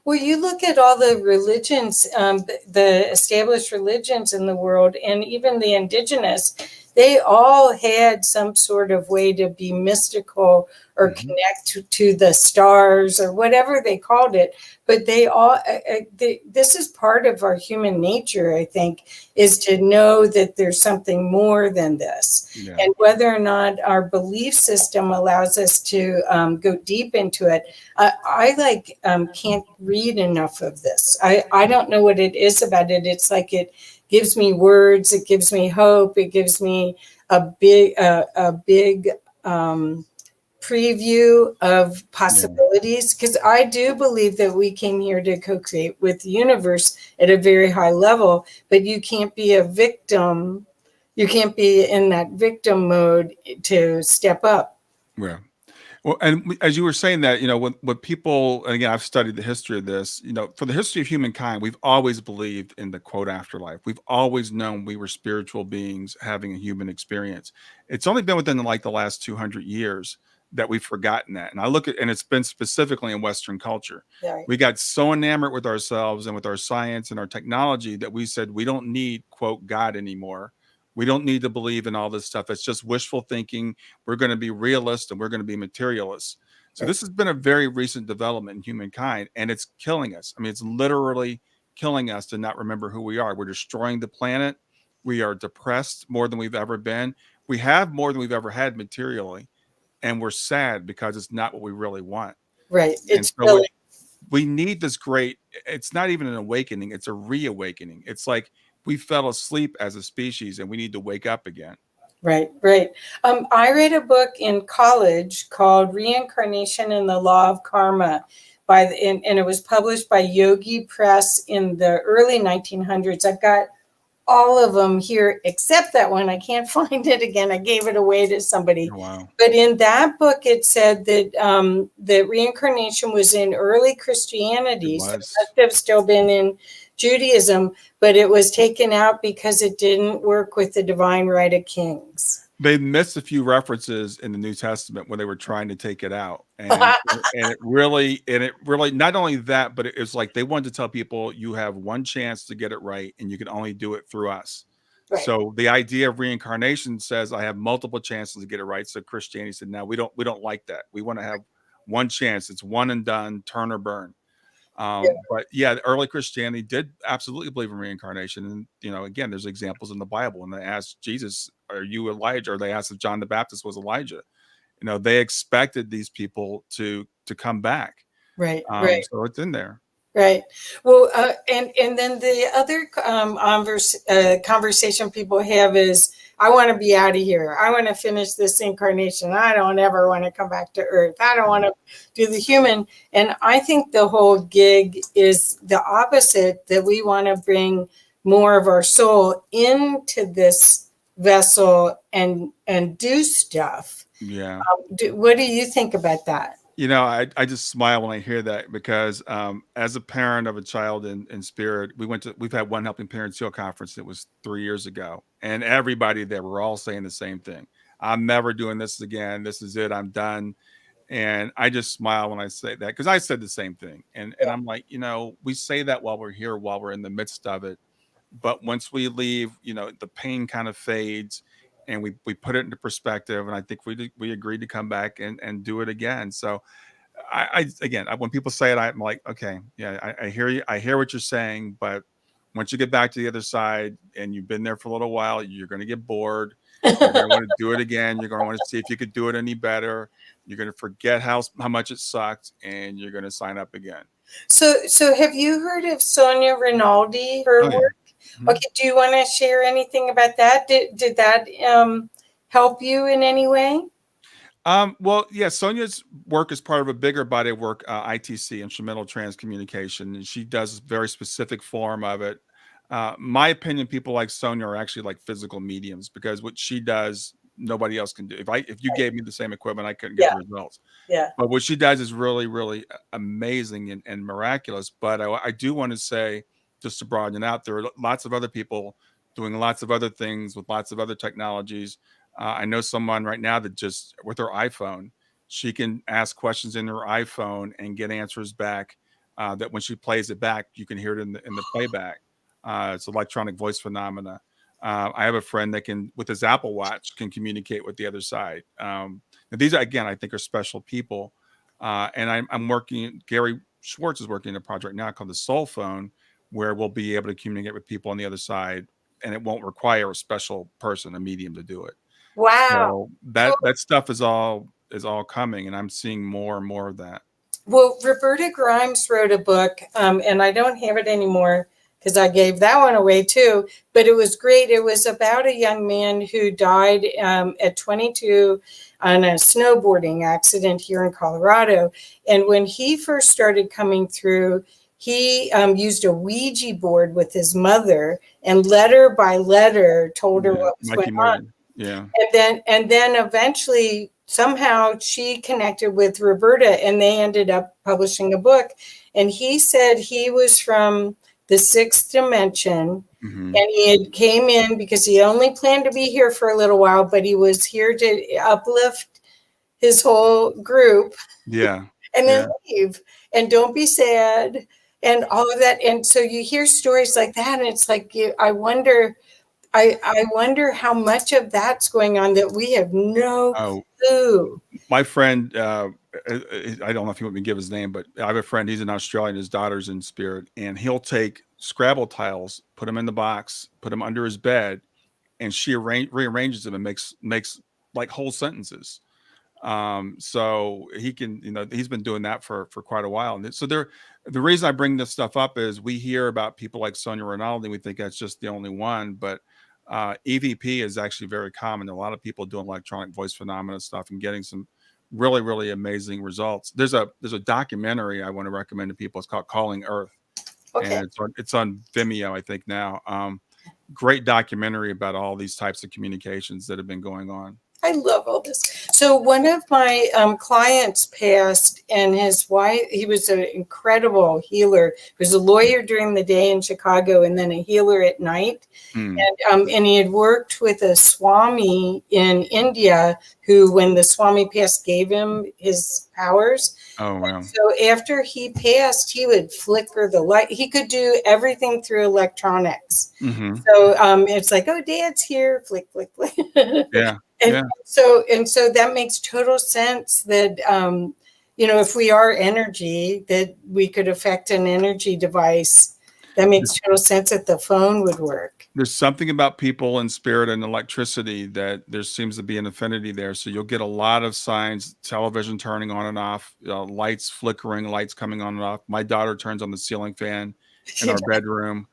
Well, you look at all the religions, the established religions in the world, and even the indigenous, they all had some sort of way to be mystical or Mhm. connect to the stars or whatever they called it. But they all, this is part of our human nature, I think, is to know that there's something more than this. Yeah. And whether or not our belief system allows us to go deep into it, I can't read enough of this. I don't know what it is about it. It's like it gives me words. It gives me hope. It gives me a big preview of Yeah. possibilities, because I do believe that we came here to co-create with the universe at a very high level, but you can't be a victim. You can't be in that victim mode to step up. Yeah. Well, and as you were saying that, what people, and again, I've studied the history of this, for the history of humankind, we've always believed in the quote afterlife. We've always known we were spiritual beings having a human experience. It's only been within like the last 200 years that we've forgotten that. And I look at, and it's been specifically in Western culture. Right. We got so enamored with ourselves and with our science and our technology that we said we don't need, quote, God anymore. We don't need to believe in all this stuff. It's just wishful thinking. We're going to be realists and we're going to be materialists. So Right. this has been a very recent development in humankind, and it's killing us. I mean, it's literally killing us to not remember who we are. We're destroying the planet. We are depressed more than we've ever been. We have more than we've ever had materially, and we're sad because it's not what we really want. Right. And It's so really we need this great, it's not even an awakening, it's a reawakening. It's like we fell asleep as a species and we need to wake up again. right. Right. I read a book in college called Reincarnation and the Law of Karma and it was published by Yogi Press in the early 1900s. I've got all of them here except that one. I can't find it again. I gave it away to somebody. Oh, wow. But in that book, it said that reincarnation was in early Christianity. It So it was. must have still been in Judaism, but it was taken out because it didn't work with the divine right of kings. They missed a few references in the New Testament when they were trying to take it out. And it really, not only that, but it's like they wanted to tell people you have one chance to get it right and you can only do it through us. Right. So the idea of reincarnation says I have multiple chances to get it right. So Christianity said, no, we don't like that. We want to have one chance. It's one and done, turn or burn. Yeah. But yeah, early Christianity did absolutely believe in reincarnation. And, again, there's examples in the Bible. When they asked Jesus, are you Elijah? Or they asked if John the Baptist was Elijah. They expected these people to come back. Right. Right. So it's in there. Right. Well, and then the other conversation people have is, I want to be out of here. I want to finish this incarnation. I don't ever want to come back to Earth. I don't want to do the human. And I think the whole gig is the opposite, that we want to bring more of our soul into this vessel and do stuff. Yeah. What do you think about that? I just smile when I hear that because as a parent of a child in spirit, we've had One Helping Parents Heal conference. It was 3 years ago, and everybody there were all saying the same thing. I'm never doing this again. This is it. I'm done. And I just smile when I say that because I said the same thing. And I'm like, we say that while we're here, while we're in the midst of it. But once we leave, the pain kind of fades and we put it into perspective. And I think we agreed to come back and do it again. So when people say it, I'm like, okay, yeah, I hear you. I hear what you're saying. But once you get back to the other side and you've been there for a little while, you're going to get bored. You're going to want to do it again. You're going to want to see if you could do it any better. You're going to forget how much it sucked, and you're going to sign up again. So have you heard of Sonia Rinaldi, her work? Mm-hmm. Okay, do you want to share anything about that? Did that help you in any way? Well, yeah, Sonia's work is part of a bigger body of work, ITC, Instrumental Transcommunication, and she does a very specific form of it. My opinion, people like Sonia are actually like physical mediums because what she does, nobody else can do. If you gave me the same equipment, I couldn't get the results. Yeah. But what she does is really, really amazing and miraculous. But I do want to say, just to broaden it out, there are lots of other people doing lots of other things with lots of other technologies. I know someone right now that just with her iPhone, she can ask questions in her iPhone and get answers back. That when she plays it back, you can hear it in the playback. It's electronic voice phenomena. I have a friend that can, with his Apple Watch, can communicate with the other side. These, again, I think are special people. And I'm working, Gary Schwartz is working on a project now called the SoulPhone, where we'll be able to communicate with people on the other side, and it won't require a special person, a medium, to do it. Wow. So that stuff is all coming, and I'm seeing more and more of that. Well, Roberta Grimes wrote a book, and I don't have it anymore because I gave that one away too, but it was great. It was about a young man who died at 22 on a snowboarding accident here in Colorado. And when he first started coming through, he used a Ouija board with his mother and letter by letter told her what was Mikey going Morgan. on. Yeah. And then eventually somehow she connected with Roberta and they ended up publishing a book. And he said he was from the 6th dimension. Mm-hmm. And he had came in because he only planned to be here for a little while, but he was here to uplift his whole group Yeah. and then Yeah. leave and don't be sad and all of that. And so you hear stories like that, and it's like I wonder, I wonder how much of that's going on that we have no Oh, clue. my friend, I don't know if you want me to give his name, but I have a friend. He's in Australia. And his daughter's in spirit, and he'll take Scrabble tiles, put them in the box, put them under his bed, and she rearranges them and makes like whole sentences. So he can, he's been doing that for quite a while. And so the reason I bring this stuff up is we hear about people like Sonia Rinaldi. We think that's just the only one, but EVP is actually very common. A lot of people doing electronic voice phenomena stuff and getting some really, really amazing results. There's a documentary I want to recommend to people. It's called Calling Earth, Okay. and it's on Vimeo, I think now. Great documentary about all these types of communications that have been going on. I love all this. So one of my clients passed, and his wife, he was an incredible healer. He was a lawyer during the day in Chicago and then a healer at night. Hmm. And he had worked with a Swami in India who, when the Swami passed, gave him his powers. Oh wow. So after he passed, he would flicker the light. He could do everything through electronics. Hmm. So it's like, oh, Dad's here, flick, flick, flick. Yeah. And Yeah. so that makes total sense that if we are energy, that we could affect an energy device. That makes total sense that the phone would work. There's something about people and spirit and electricity that there seems to be an affinity there. So you'll get a lot of signs: television turning on and off, lights flickering, lights coming on and off. My daughter turns on the ceiling fan in our bedroom.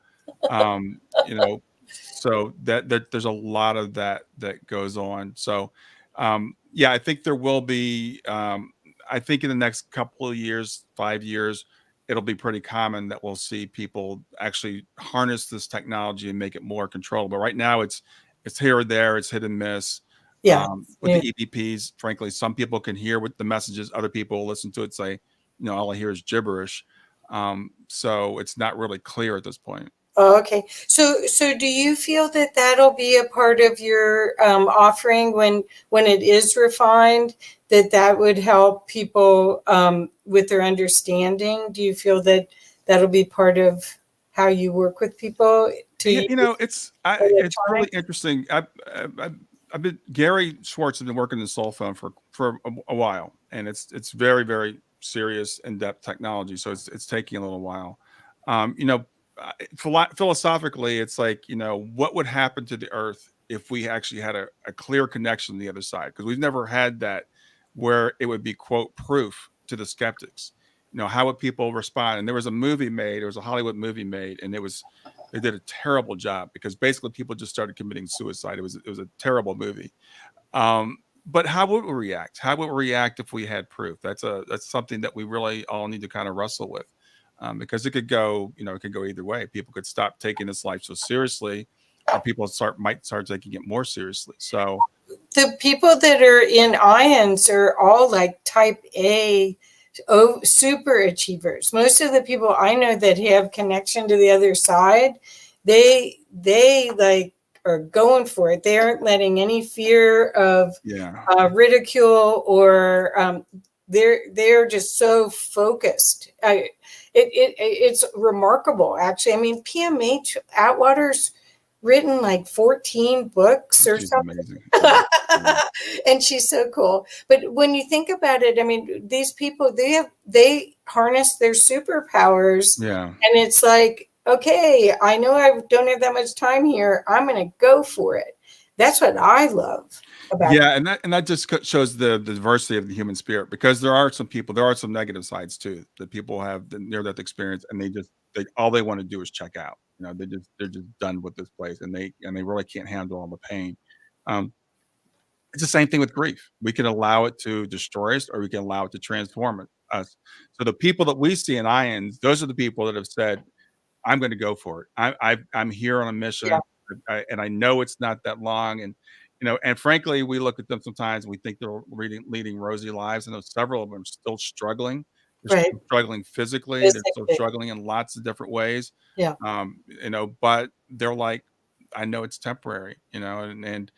You know, so that there's a lot of that goes on. So yeah, I think there will be. I think in the next couple of years, 5 years, it'll be pretty common that we'll see people actually harness this technology and make it more controllable. Right now, it's here or there, it's hit and miss. Yeah. With the EVPs, frankly, some people can hear what the messages, other people will listen to it, say, all I hear is gibberish. So it's not really clear at this point. Oh, okay. So do you feel that that'll be a part of your offering when it is refined, that would help people with their understanding? Do you feel that that'll be part of how you work with people to Yeah, use it's really electronics? interesting. I've been Gary Schwartz has been working in SoulPhone for a while, and it's very, very serious, in depth technology. So it's taking a little while. Um, you know, Philosophically, it's like, what would happen to the Earth if we actually had a clear connection to the other side? Because we've never had that, where it would be quote proof to the skeptics. How would people respond? And there was a movie made. There was a Hollywood movie made, and they did a terrible job because basically people just started committing suicide. It was a terrible movie. But how would we react? How would we react if we had proof? That's something that we really all need to kind of wrestle with, because it could go either way. People could stop taking this life so seriously, or people might start taking it more seriously. So The people that are in ions are all like type A, super achievers. Most of the people I know that have connection to the other side, they like are going for it. They aren't letting any fear of yeah, ridicule or they're just so focused. It's remarkable, actually. I mean, PMH Atwater's written like 14 books or she's something. amazing. Yeah. And she's so cool. But when you think about it, I mean, these people, they harness their superpowers, Yeah. and it's like, okay, I know I don't have that much time here. I'm going to go for it. That's what I love about it. Yeah, and that just shows the diversity of the human spirit, because there are some negative sides too, that people have the near death experience, and they all they want to do is check out. They're just done with this place, and they really can't handle all the pain. Um, it's the same thing with grief. We can allow it to destroy us, or we can allow it to transform us. So the people that we see in ions, those are the people that have said, I'm going to go for it. I'm here on a Yeah, mission, and I know it's not that long. And and frankly, we look at them sometimes and we think they're leading rosy lives. I know several of them are still struggling. They're right. still struggling physically. They're still Physically. struggling in lots of different ways. Yeah. But they're like, I know it's temporary. And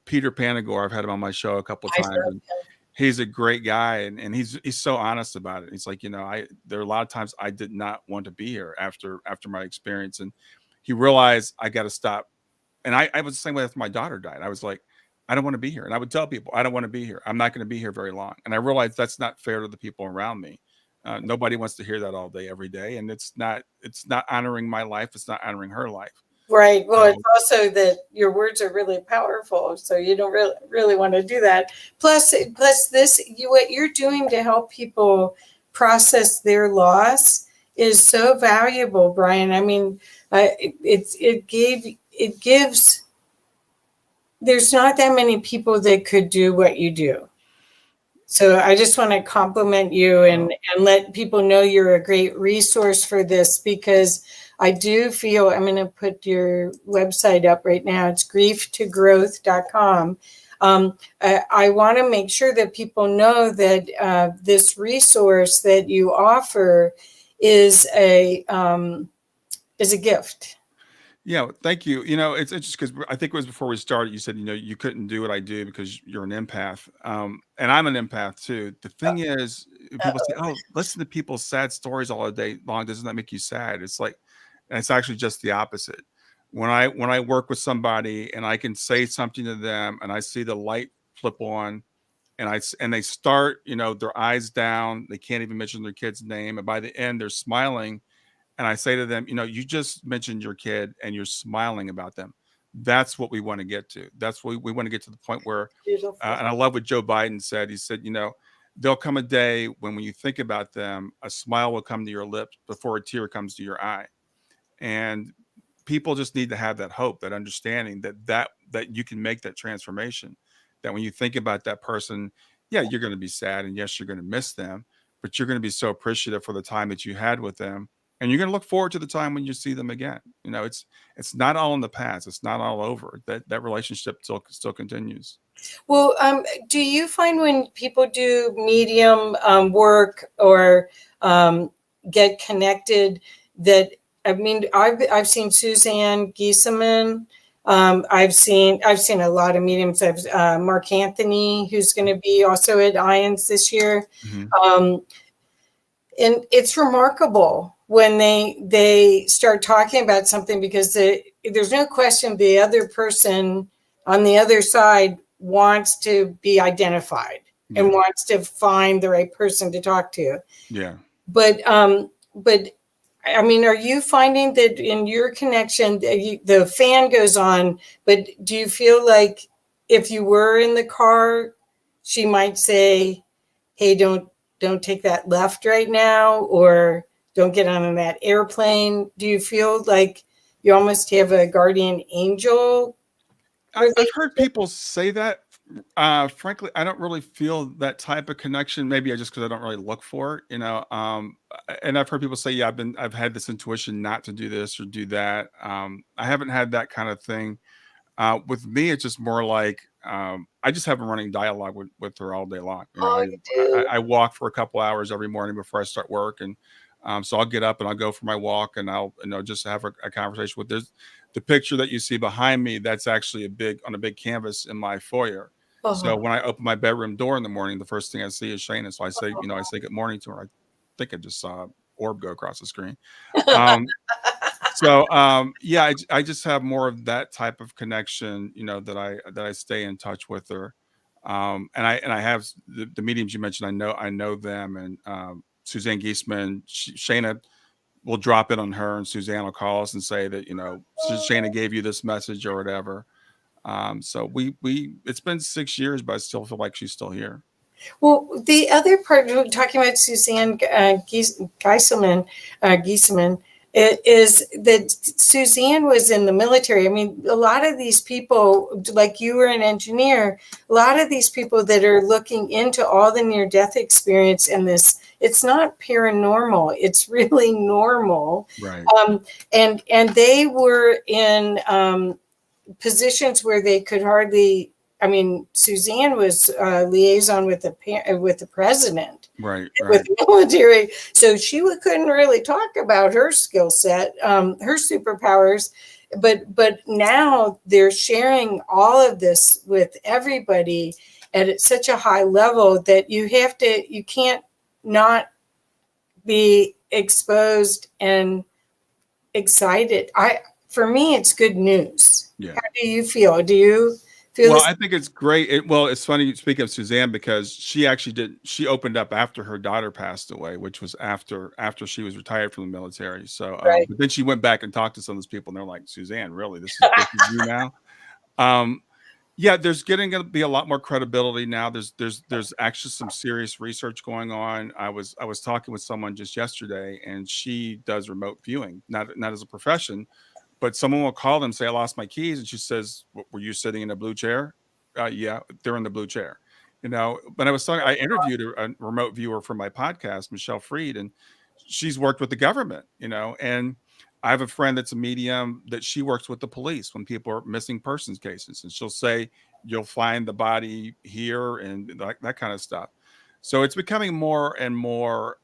Peter Panagore, I've had him on my show a couple of I times, love and him. he's a great guy, and he's so honest about it. He's like, there are a lot of times I did not want to be here after my experience, and he realized I got to stop. And I was the same way after my daughter died. I was like, I don't want to be here, and I would tell people, I don't want to be here. I'm not going to be here very long. And I realized that's not fair to the people around me. Nobody wants to hear that all day, every day, and it's not honoring my life. It's not honoring her life. Right. Well, it's So also that your words are really powerful, so you don't really want to do that. Plus, what you're doing to help people process their loss is so valuable, Brian. I mean, it gives. There's not that many people that could do what you do. So I just want to compliment you and let people know you're a great resource for this, because I do feel, I'm going to put your website up right now. It's grieftogrowth.com. I want to make sure that people know that this resource that you offer is a gift. yeah, thank you. It's interesting because I think it was before we started. You said you couldn't do what I do because you're an empath, and I'm an empath too. The thing is, people say, "Oh, listen to people's sad stories all day long. Doesn't that make you sad?" It's like, and it's actually just the opposite. When I work with somebody and I can say something to them and I see the light flip on, and they start, their eyes down, they can't even mention their kid's name, and by the end they're smiling, and I say to them, you just mentioned your kid and you're smiling about them. That's what we want to get to. That's what we want to get to, the point where, Beautiful. and I love what Joe Biden said. He said, there'll come a day when you think about them, a smile will come to your lips before a tear comes to your eye. And people just need to have that hope, that understanding that you can make that transformation. That when you think about that person, yeah, you're going to be sad, and yes, you're going to miss them, but you're going to be so appreciative for the time that you had with them, and you're going to look forward to the time when you see them again. It's not all in the past. It's not all over. That relationship still continues. Well, do you find when people do medium work or get connected that, I mean, I've seen Suzanne Giesemann. I've seen a lot of mediums. I've Mark Anthony, who's going to be also at IONS this year. Hmm. Um, and it's remarkable when they start talking about something, because there's no question the other person on the other side wants to be identified and Yeah, wants to find the right person to talk to. yeah. But I mean, are you finding that in your connection, the fan goes on, but do you feel like if you were in the car, she might say, "Hey, don't take that left right now," or "Don't get on that airplane"? Do you feel like you almost have a guardian angel I've heard relationship? people say that. Frankly, I don't really feel that type of connection. Maybe I just because I don't really look for it. And I've heard people say, yeah, I've had this intuition not to do this or do that. I haven't had that kind of thing. With me, it's just more like, I just have a running dialogue with her all day long. Oh, you do. I walk for a couple hours every morning before I start work, and so I'll get up and I'll go for my walk, and I'll just have a conversation with. There's the picture that you see behind me. That's actually on a big canvas in my foyer. So Oh, when I open my bedroom door in the morning, the first thing I see is Shayna. So I say good morning to her. I think I just saw an orb go across the screen. Um, so yeah, I just have more of that type of connection, that I stay in touch with her. And I have the mediums you mentioned. I know them, and Suzanne Giesman, Shayna will drop it on her, and Suzanne will call us and say that Shayna gave you this message or whatever. So we it's been 6 years, but I still feel like she's still here. well, the other part, we're talking about Suzanne Giesemann, is that Suzanne was in the military. I mean, a lot of these people, like you were an engineer, a lot of these people that are looking into all the near death experience and this, it's not paranormal, it's really normal. Right. Um, and they were in positions where they could hardly. I mean, Suzanne was liaison with the president, Right. with Right. the military, so she couldn't really talk about her skill set, her superpowers. But now they're sharing all of this with everybody, at such a high level that you can't not be exposed and excited. For me, it's good news. Yeah. How do you feel? Do you feel Well, this? I think it's great. Well, it's funny you speak of Suzanne because she opened up after her daughter passed away, which was after she was retired from the military. So, Right. but then she went back and talked to some of those people, and they're like, Suzanne, really, this is you now? Um, yeah, there's getting to be a lot more credibility now. There's actually some serious research going on. I was talking with someone just yesterday, and she does remote viewing, not as a profession, but someone will call them, say, I lost my keys. And she says, Were you sitting in a blue chair? Yeah, they're in the blue chair. But I interviewed a remote viewer for my podcast, Michelle Freed, and she's worked with the government, and I have a friend that's a medium that she works with the police when people are missing persons cases. And she'll say, you'll find the body here and that kind of stuff. So it's becoming more and more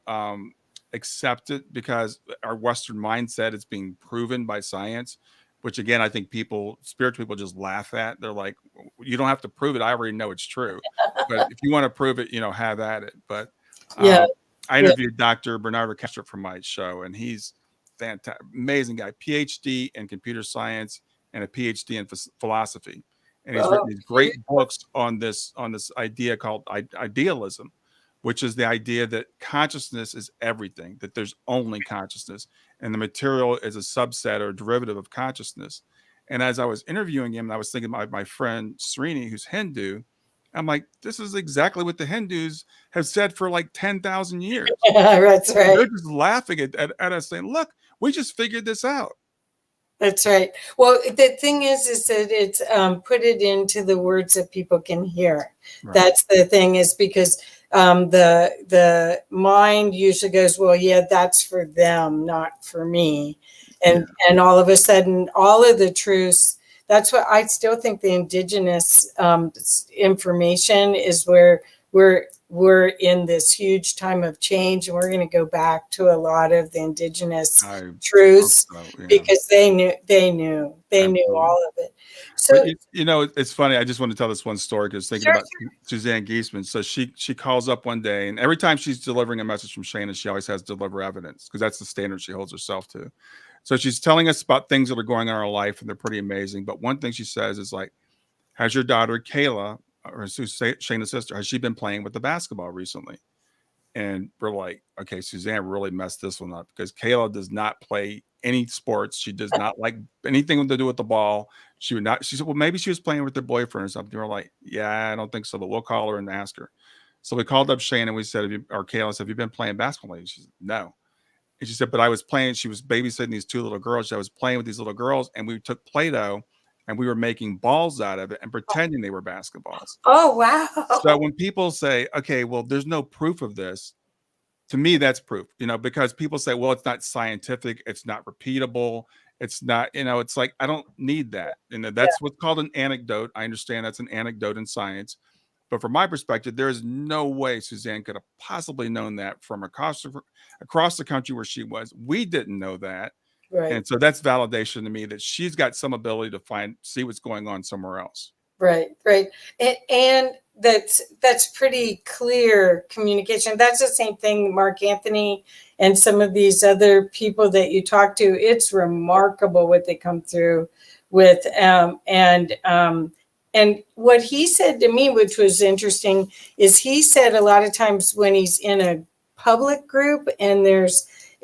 accepted because our Western mindset is being proven by science, which again, I think spiritual people just laugh at. They're like, you don't have to prove it. I already know it's true. But if you want to prove it, have at it. But Yeah. I Yeah. interviewed Dr. Bernardo Castro for my show, and he's fantastic, amazing guy, PhD in computer science and a PhD in philosophy. And he's written Oh, these great books on this idea called idealism, which is the idea that consciousness is everything, that there's only consciousness, and the material is a subset or a derivative of consciousness. And as I was interviewing him, I was thinking about my friend Srini, who's Hindu. I'm like, this is exactly what the Hindus have said for like 10,000 years. that's And they're right. just laughing at us saying, look, we just figured this out. That's right. Well, the thing is that it's put it into the words that people can hear. Right. That's the thing, is because the mind usually goes, well, yeah, that's for them, not for me, and all of a sudden, all of the truths. That's what I still think the indigenous information is where we're in this huge time of change, and we're going to go back to a lot of the indigenous truths because they knew all of it. So, but it's funny. I just want to tell this one story because thinking about Suzanne Giesemann. So she calls up one day, and every time she's delivering a message from Shayna, she always has deliver evidence because that's the standard she holds herself to. So she's telling us about things that are going on in her life, and they're pretty amazing. But one thing she says is like, has your daughter Kayla, or Shayna's sister, has she been playing with the basketball recently? And we're like, okay, Suzanne really messed this one up because Kayla does not play any sports. She does not like anything to do with the ball. She would not. She said, well, maybe she was playing with her boyfriend or something. We're like, yeah, I don't think so, but we'll call her and ask her. So we called up Shane and we said, Kayla said, have you been playing basketball lately? She said, no. And she said, but I was playing. She was babysitting these two little girls. I was playing with these little girls, and we took Play-Doh and we were making balls out of it and pretending they were basketballs. Oh, wow. So when people say, okay, well, there's no proof of this, to me, that's proof, because people say, well, it's not scientific, it's not repeatable, it's not, it's like, I don't need that. That's what's called an anecdote. I understand that's an anecdote in science. But from my perspective, there is no way Suzanne could have possibly known that from across the country where she was. We didn't know that. Right. And so that's validation to me that she's got some ability to see what's going on somewhere else. Right. And that's pretty clear communication. That's the same thing, Mark Anthony and some of these other people that you talk to. It's remarkable what they come through with. And what he said to me, which was interesting, is he said a lot of times when he's in a public group and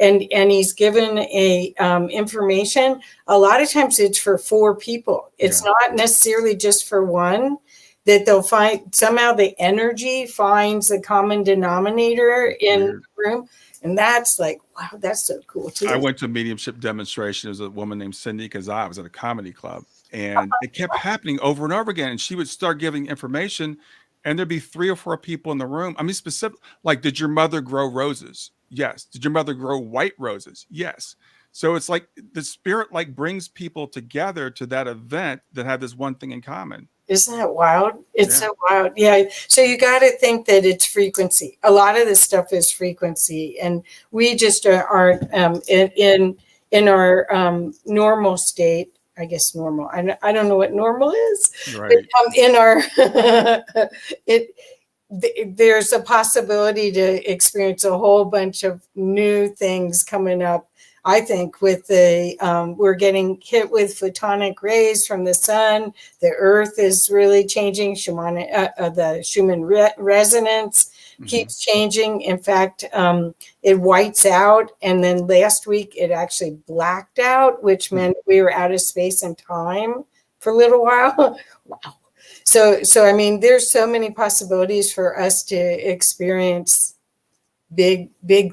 he's given a information, a lot of times it's for 4 people. It's not necessarily just for one, that they'll find somehow the energy finds the common denominator in the room. And that's like, wow, that's so cool too. I went to a mediumship demonstration. There was a woman named Cindy Kazai. I was at a comedy club, and it kept happening over and over again. And she would start giving information, and there'd be 3 or 4 people in the room. I mean, specific, like, did your mother grow roses? Yes. Did your mother grow white roses? Yes. So it's like the spirit brings people together to that event that have this one thing in common. Isn't that wild? It's so wild. Yeah. So you got to think that it's frequency. A lot of this stuff is frequency, and we just aren't in our normal state. I guess normal. I don't know what normal is, but Right. in our it there's a possibility to experience a whole bunch of new things coming up. I think with the we're getting hit with photonic rays from the sun. The Earth is really changing. The Schumann resonance Hmm. keeps changing. In fact, it whites out, and then last week it actually blacked out, which meant we were out of space and time for a little while. Wow. So I mean, there's so many possibilities for us to experience big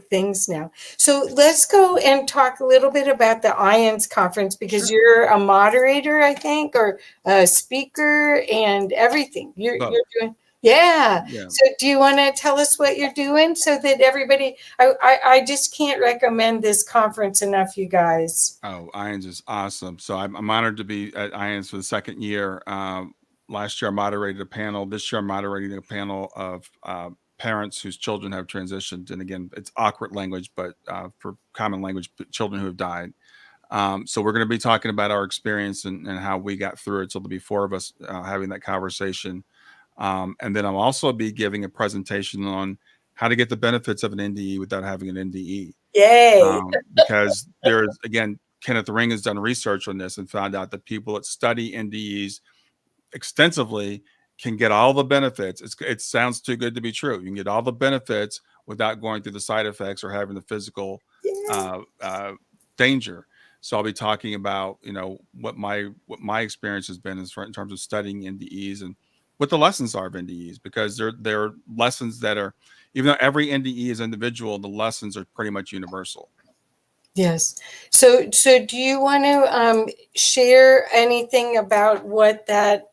things now. So let's go and talk a little bit about the IONS conference, because Sure. you're a moderator, I think, or a speaker and everything. You're Both. doing, yeah. Yeah. So do you want to tell us what you're doing so that everybody? I just can't recommend this conference enough, you guys. Oh, IONS is awesome. So I'm honored to be at IONS for the second year. Last year I moderated a panel. This year I'm moderating a panel of parents whose children have transitioned. And again, it's awkward language, but for common language, children who have died. So we're going to be talking about our experience and how we got through it. So there'll be four of us having that conversation. And then I'll also be giving a presentation on how to get the benefits of an NDE without having an NDE. Yay. Because there's, again, Kenneth Ring has done research on this and found out that people that study NDEs extensively can get all the benefits. It sounds too good to be true. You can get all the benefits without going through the side effects or having the physical Yay. danger. So I'll be talking about, what my experience has been in terms of studying NDEs and what the lessons are of NDEs, because they're lessons that are, even though every NDE is individual, the lessons are pretty much universal. Yes. So do you want to share anything about what that,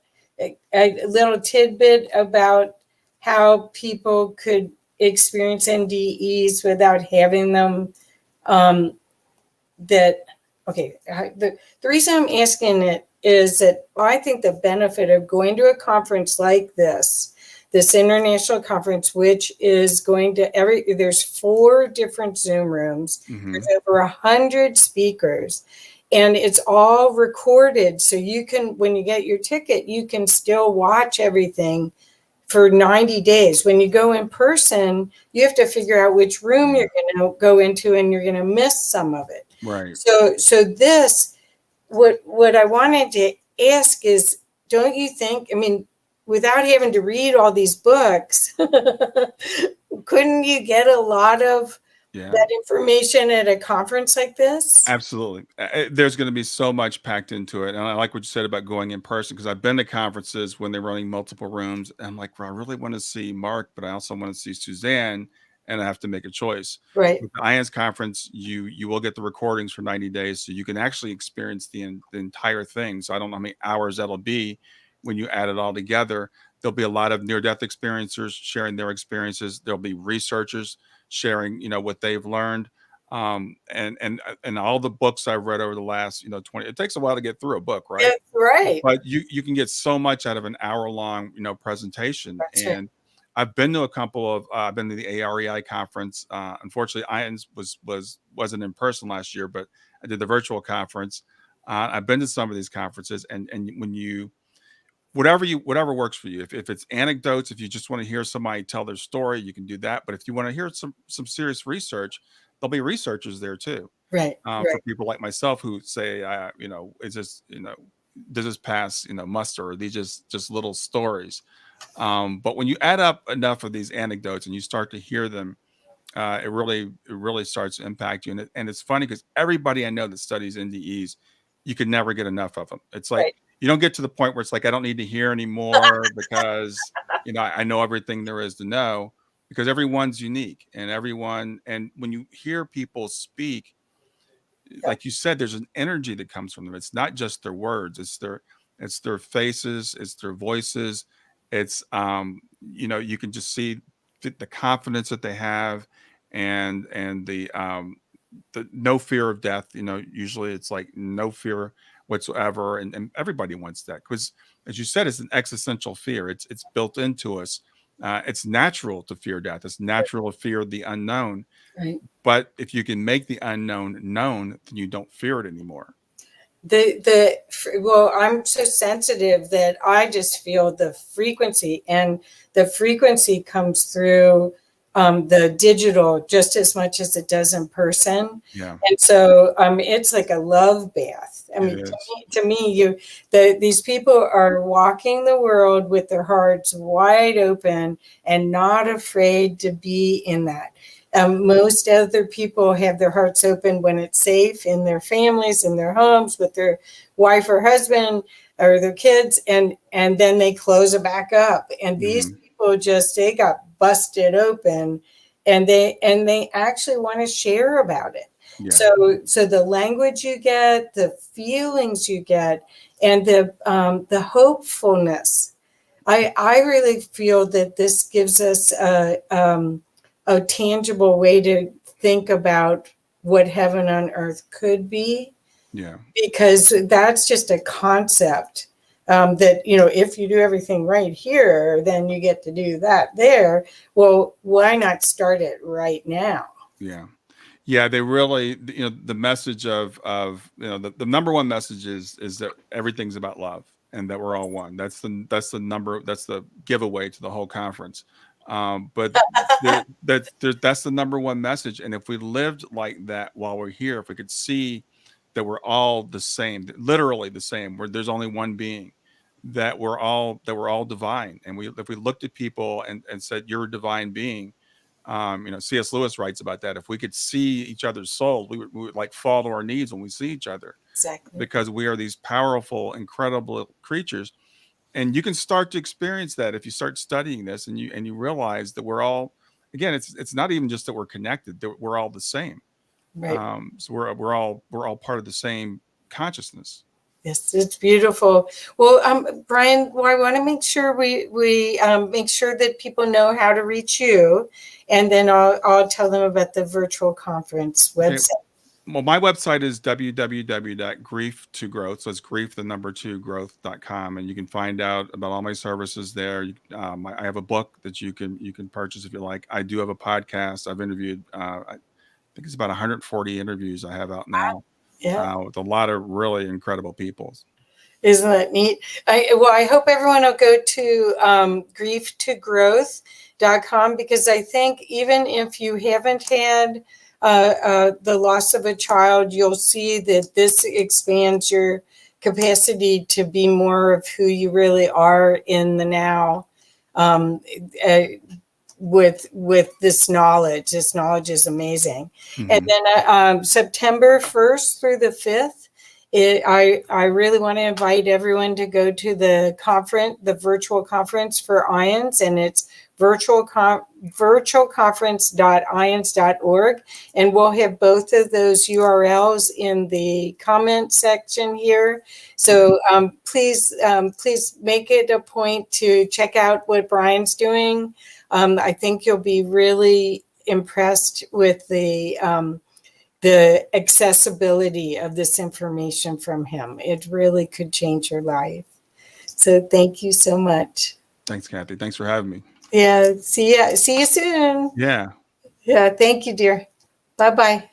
a little tidbit about how people could experience NDEs without having them? Um, that okay. The reason I'm asking it is that I think the benefit of going to a conference like this international conference, which is going to there's 4 different Zoom rooms. There's Hmm. over 100 speakers, and it's all recorded. So you can, when you get your ticket, you can still watch everything for 90 days. When you go in person, you have to figure out which room Yeah. you're going to go into, and you're going to miss some of it. Right. So this, what I wanted to ask is, don't you think, I mean, without having to read all these books, couldn't you get a lot of Yeah. that information at a conference like this? Absolutely. There's going to be so much packed into it. And I like what you said about going in person, because I've been to conferences when they're running multiple rooms. And I'm like, well, I really want to see Mark, but I also want to see Suzanne, and I have to make a choice. Right. With the IANS conference, you will get the recordings for 90 days. So you can actually experience the entire thing. So I don't know how many hours that'll be when you add it all together. There'll be a lot of near-death experiencers sharing their experiences. There'll be researchers sharing, what they've learned, and all the books I've read over the last 20. It takes a while to get through a book, right? That's right. But you can get so much out of an hour long presentation. That's right. And I've been to a couple of I've been to the AREI conference. Unfortunately, IANS wasn't in person last year, but I did the virtual conference. I've been to some of these conferences, and when you whatever works for you. If it's anecdotes, if you just want to hear somebody tell their story, you can do that. But if you want to hear some serious research, there'll be researchers there too. Right. For Right. people like myself who say, it's just, does this pass, muster? Or these just little stories. But when you add up enough of these anecdotes and you start to hear them, it really starts to impact you. And it's funny because everybody I know that studies NDEs, you could never get enough of them. It's like Right. you don't get to the point where it's like I don't need to hear anymore because I know everything there is to know, because everyone's unique, and when you hear people speak, Yeah. like you said, there's an energy that comes from them. It's not just their words, it's their faces, it's their voices. It's you can just see the confidence that they have, and the no fear of death. Usually it's like no fear whatsoever, and everybody wants that, because as you said, it's an existential fear. It's built into us. It's natural to fear death. It's natural to fear the unknown. Right. But if you can make the unknown known, then you don't fear it anymore. Well, I'm so sensitive that I just feel the frequency, and the frequency comes through the digital just as much as it does in person. Yeah, And so it's like a love bath. I it mean, is. to me, these people are walking the world with their hearts wide open and not afraid to be in that. Most other people have their hearts open when it's safe in their families, in their homes, with their wife or husband or their kids, and then they close it back up. And these Hmm. people just, they got busted open, and they actually want to share about it. Yeah, So the language you get, the feelings you get, and the hopefulness. I really feel that this gives us a tangible way to think about what heaven on earth could be, yeah, because that's just a concept, that, if you do everything right here, then you get to do that there. Well, why not start it right now? yeah. Yeah, they really, the message of the number one message is that everything's about love and that we're all one. That's the giveaway to the whole conference. But that's the number one message. And if we lived like that while we're here, if we could see that we're all the same, literally the same, where there's only one being, that we're all divine. And if we looked at people and said, "You're a divine being," C.S. Lewis writes about that. If we could see each other's souls, we would like fall to our knees when we see each other, Exactly. because we are these powerful, incredible creatures. And you can start to experience that if you start studying this, and you realize that we're all, again, it's not even just that we're connected, that we're all the same. Right. So we're all part of the same consciousness. Yes, it's beautiful. Well, Brian, well, I want to make sure we make sure that people know how to reach you, and then I'll tell them about the virtual conference Okay. website. Well, my website is www.grief2growth. So it's grief, the number two, growth.com. And you can find out about all my services there. I have a book that you can purchase if you like. I do have a podcast. I've interviewed, I think it's about 140 interviews I have out now, Yeah. with a lot of really incredible people. Isn't that neat? I hope everyone will go to grief2growth.com, because I think even if you haven't had the loss of a child, you'll see that this expands your capacity to be more of who you really are in the now. Um, uh, with this knowledge. This knowledge is amazing. And Hmm. then September 1st through the 5th, I really want to invite everyone to go to the conference, the virtual conference for IONS, and it's virtualconference.ions.org. And we'll have both of those URLs in the comment section here. So please make it a point to check out what Brian's doing. I think you'll be really impressed with the accessibility of this information from him. It really could change your life. So thank you so much. Thanks, Kathy. Thanks for having me. Yeah. See you soon. Yeah. Yeah. Thank you, dear. Bye bye.